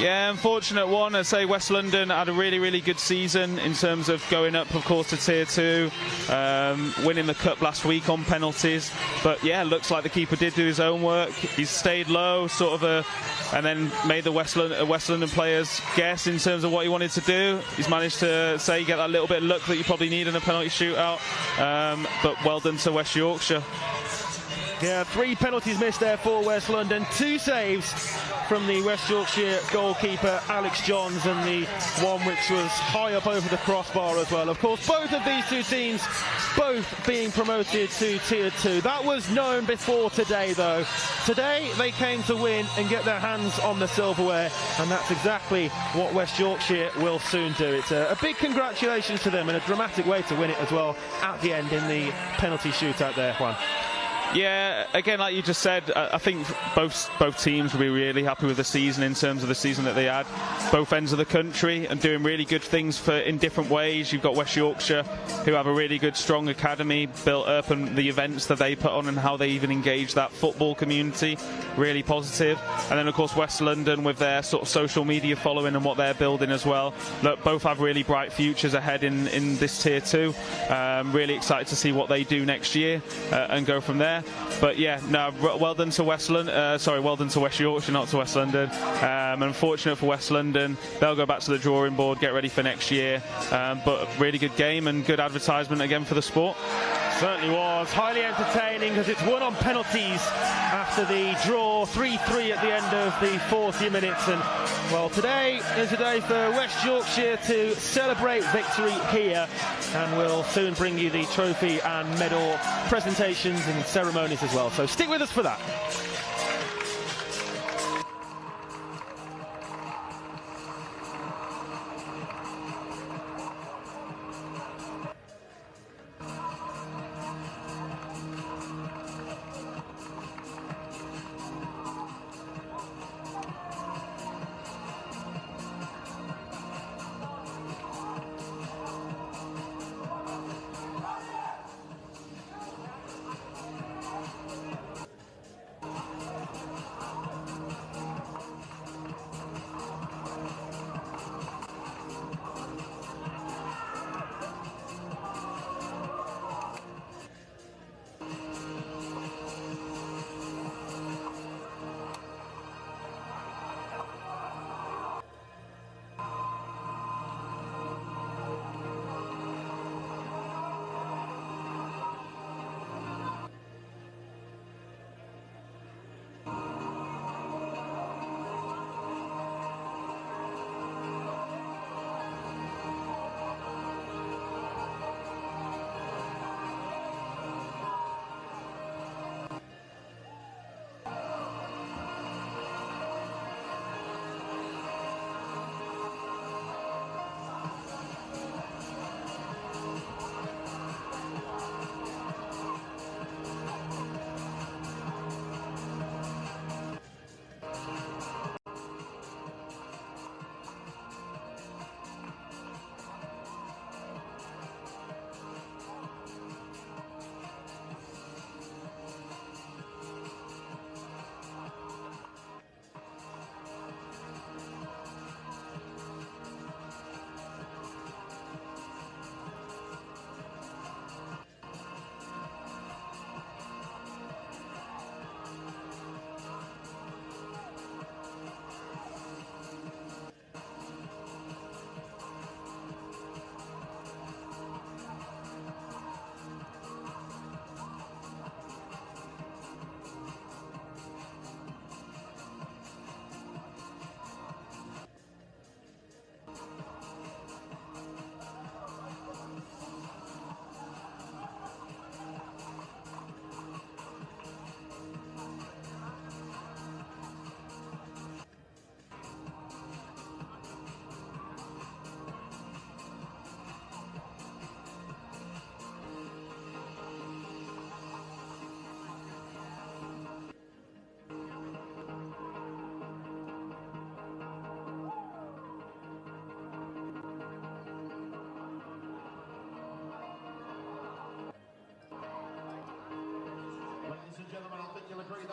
Yeah, unfortunate one. I'd say West London had a really good season in terms of going up, of course, to Tier 2, winning the cup last week on penalties. But yeah, looks like the keeper did do his own work. He's stayed low, and then made the West London players guess in terms of what he wanted to do. He's managed to get that little bit of luck that you probably need in a penalty shootout. But well done to West Yorkshire. Yeah, 3 penalties missed there for West London, 2 saves from the West Yorkshire goalkeeper Alex Johns, and the one which was high up over the crossbar as well. Of course, both of these two teams both being promoted to Tier 2. That was known before today, though. Today they came to win and get their hands on the silverware, and that's exactly what West Yorkshire will soon do. It's a big congratulations to them, and a dramatic way to win it as well at the end in the penalty shootout there, Juan. Yeah, again, like you just said, I think both teams will be really happy with the season in terms of the season that they had. Both ends of the country and doing really good things in different ways. You've got West Yorkshire, who have a really good, strong academy built up, and the events that they put on and how they even engage that football community, really positive. And then, of course, West London with their sort of social media following and what they're building as well. Look, both have really bright futures ahead in this Tier 2. Really excited to see what they do next year and go from there. But yeah, no, well done to West London. Well done to West Yorkshire, not to West London. Unfortunate for West London, they'll go back to the drawing board, get ready for next year. But really good game and good advertisement again for the sport. Certainly was. Highly entertaining, because it's won on penalties after the draw, 3-3 at the end of the 40 minutes. And, well, today is a day for West Yorkshire to celebrate victory here, and we'll soon bring you the trophy and medal presentations and ceremonies as well. So stick with us for that.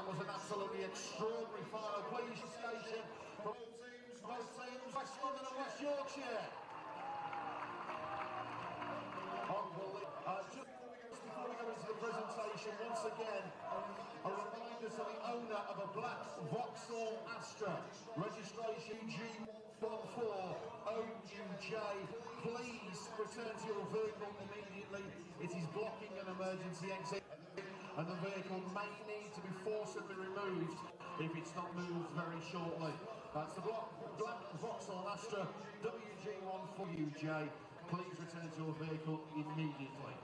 was an absolutely extraordinary final. Please, station from both teams, West London and West Yorkshire. Just before we go into the presentation, once again, a reminder to the owner of a black Vauxhall Astra, registration G14OUJ, please return to your vehicle immediately. It is blocking an emergency exit and the vehicle may need to be forcibly removed if it's not moved very shortly. That's the black Vauxhall Astra WG14UJ. Please return to your vehicle immediately.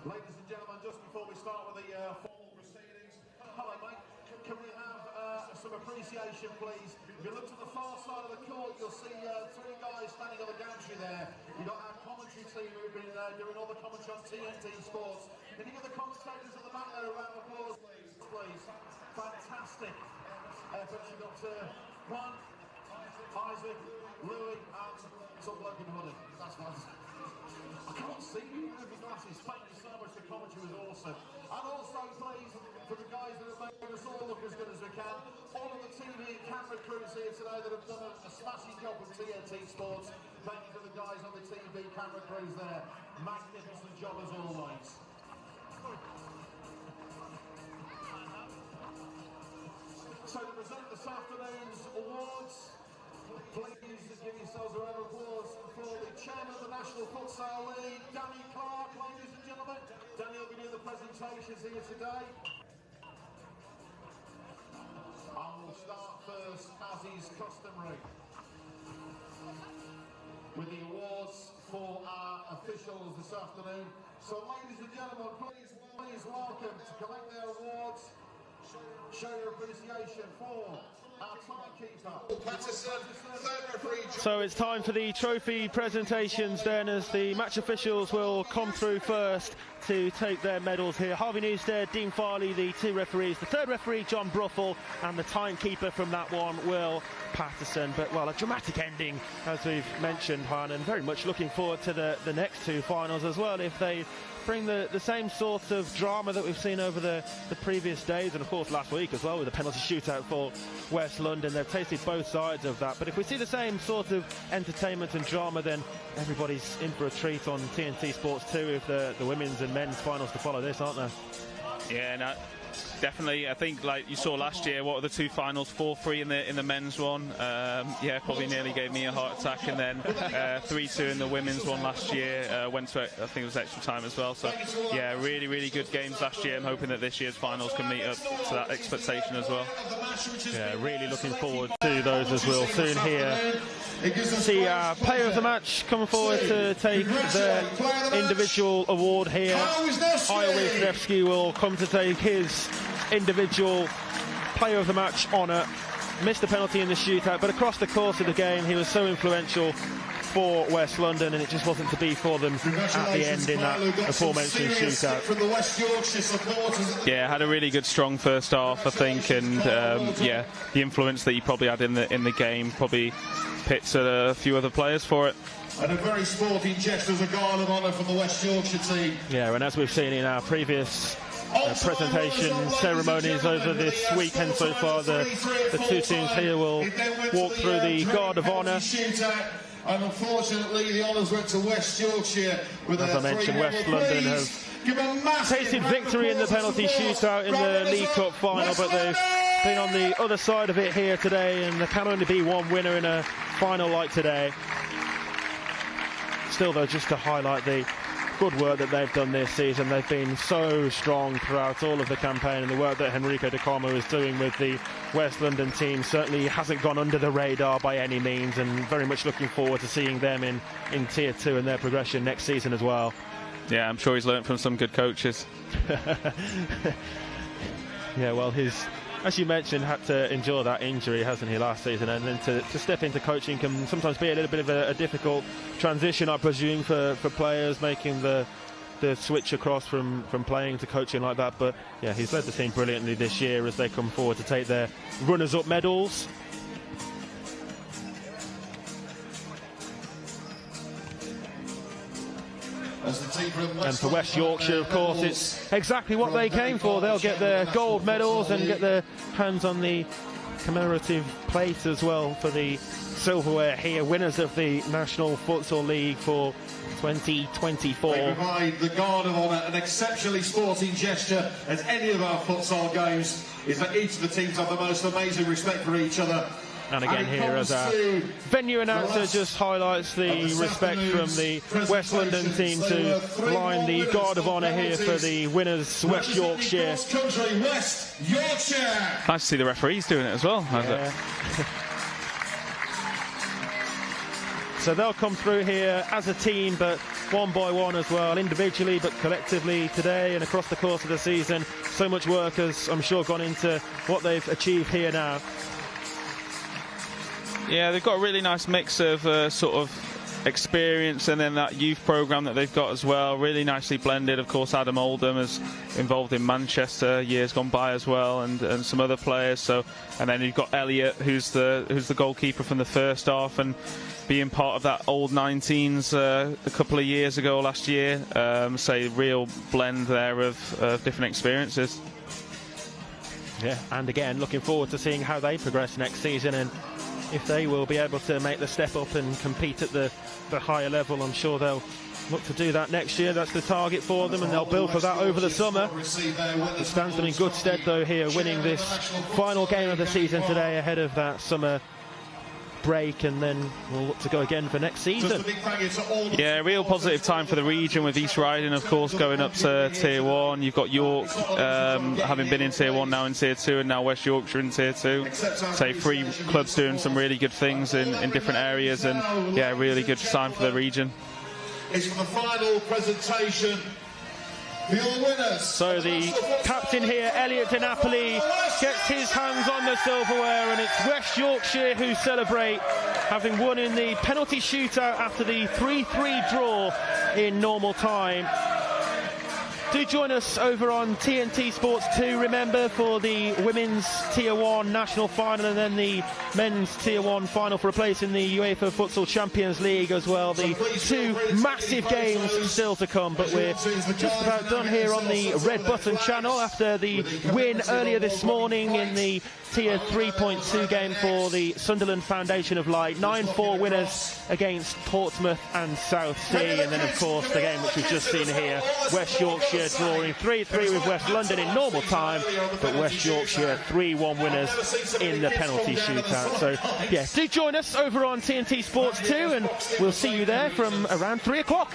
Ladies and gentlemen, just before we start with the formal proceedings, hello mate, can we have some appreciation please? If you look to the far side of the court, you'll see three guys standing on the gantry there. You've got our commentary team who've been doing all the commentary on TNT Sports. Can you give the commentators at the back there a round of applause please? Fantastic efforts. You've got Juan, Isaac, Louis and some bloke in the hoodie. That's nice. I can't see you with the glasses. Thank you so much. The commentary was awesome. And also, please, for the guys that have made us all look as good as we can, all of the TV and camera crews here today that have done a smashing job with TNT Sports. Thank you to the guys on the TV camera crews there. Magnificent job as always. So to present this afternoon's awards, please give yourselves a round of applause for the chairman of the National Futsal League, Danny Clark, ladies and gentlemen. Danny will be doing the presentations here today. I will start first, as is customary, with the awards for our officials this afternoon. So ladies and gentlemen, please welcome to collect their awards, show your appreciation for our timekeeper, Patterson, third referee. So it's time for the trophy presentations then, as the match officials will come through first to take their medals here. Harvey Newstead, Dean Farley, the two referees. The third referee, John Bruffel, and the timekeeper from that one, Will Patterson. But, well, a dramatic ending, as we've mentioned, Han, and very much looking forward to the next two finals as well, if they bring the same sort of drama that we've seen over the previous days, and of course last week as well, with the penalty shootout for West London. They've tasted both sides of that, but if we see the same sort of entertainment and drama, then everybody's in for a treat on TNT Sports 2 if the women's and men's finals to follow this, aren't there? Yeah, no, definitely. I think, like you saw last year, what were the two finals? 4-3 in the men's one. Yeah, probably nearly gave me a heart attack. And then 3-2 in the women's one last year. Went to, I think it was extra time as well. So yeah, really, really good games last year. I'm hoping that this year's finals can meet up to that expectation as well. Yeah, really looking forward to those as we'll soon hear. See our player of the match coming forward to take the individual award here. Io Wisniewski will come to take his individual player of the match honour. Missed a penalty in the shootout, but across the course of the game he was so influential for West London, and it just wasn't to be for them at the end in that aforementioned shootout. Yeah, had a really good strong first half, I think, and yeah, the influence that he probably had in the game probably pits at a few other players for it. And a very sporting gesture as a guard of honour from the West Yorkshire team. Yeah, and as we've seen in our previous presentation ceremonies over this weekend so far, the two teams here will walk through the guard of honour. And unfortunately the honours went to West Yorkshire. With as I mentioned, West London have tasted victory in the penalty shootout in the League Cup final, but they've been on the other side of it here today, and there can only be one winner in a final like today. Still though, just to highlight the good work that they've done this season. They've been so strong throughout all of the campaign, and the work that Henrico De Carmo is doing with the West London team certainly hasn't gone under the radar by any means, and very much looking forward to seeing them in Tier 2 and their progression next season as well. Yeah, I'm sure he's learnt from some good coaches. Yeah, well, as you mentioned, had to endure that injury, hasn't he, last season, and then to step into coaching can sometimes be a little bit of a difficult transition, I presume, for players making the switch across from playing to coaching like that. But yeah, he's led the team brilliantly this year as they come forward to take their runners-up medals. And for West Yorkshire, of course, it's exactly what they came for. They'll get their gold medals and get their hands on the commemorative plate as well for the silverware here, winners of the National Futsal League for 2024. They provide the guard of honour, an exceptionally sporting gesture, as any of our futsal games is that each of the teams have the most amazing respect for each other. And again here, as our venue announcer just highlights the respect from the West London team to line the guard of honour here for the winners, West Yorkshire. West Yorkshire. Nice to see the referees doing it as well. Yeah. So they'll come through here as a team, but one by one as well, individually but collectively today and across the course of the season. So much work has, I'm sure, gone into what they've achieved here now. Yeah, they've got a really nice mix of sort of experience and then that youth programme that they've got as well. Really nicely blended. Of course, Adam Oldham is involved in Manchester years gone by as well, and some other players. So, and then you've got Elliot, who's the goalkeeper from the first half, and being part of that old 19s a couple of years ago, last year. So, real blend there of different experiences. Yeah, and again, looking forward to seeing how they progress next season and if they will be able to make the step up and compete at the higher level. I'm sure they'll look to do that next year. That's the target for them, and they'll build for that over the summer. It stands them in good stead, though, here, winning this final game of the season today ahead of that summer break, and then we'll look to go again for next season. Yeah, real positive time for the region, with East Riding, of course, going up to Tier 1. You've got York having been in Tier 1, now in Tier 2, and now West Yorkshire in Tier 2. So 3 clubs doing some really good things in different areas, and yeah, really good time for the region. It's for the final presentation. Your winners. So the captain here, Elliot De Napoli, gets his hands on the silverware, and it's West Yorkshire who celebrate, having won in the penalty shootout after the 3-3 draw in normal time. Do join us over on TNT Sports 2, remember, for the women's Tier 1 national final and then the men's Tier 1 final for a place in the UEFA Futsal Champions League as well. The 2 massive games still to come, but we're just about done here on the Red Button channel after the win earlier this morning in the Tier 3.2 game for the Sunderland Foundation of Light. 9-4 winners against Portsmouth and South Sea, and then of course the game which we've just seen here, West Yorkshire drawing 3-3 with West London in normal time, but West Yorkshire 3-1 winners in the penalty shootout. So yeah, do join us over on TNT Sports 2, and we'll see you there from around 3 o'clock.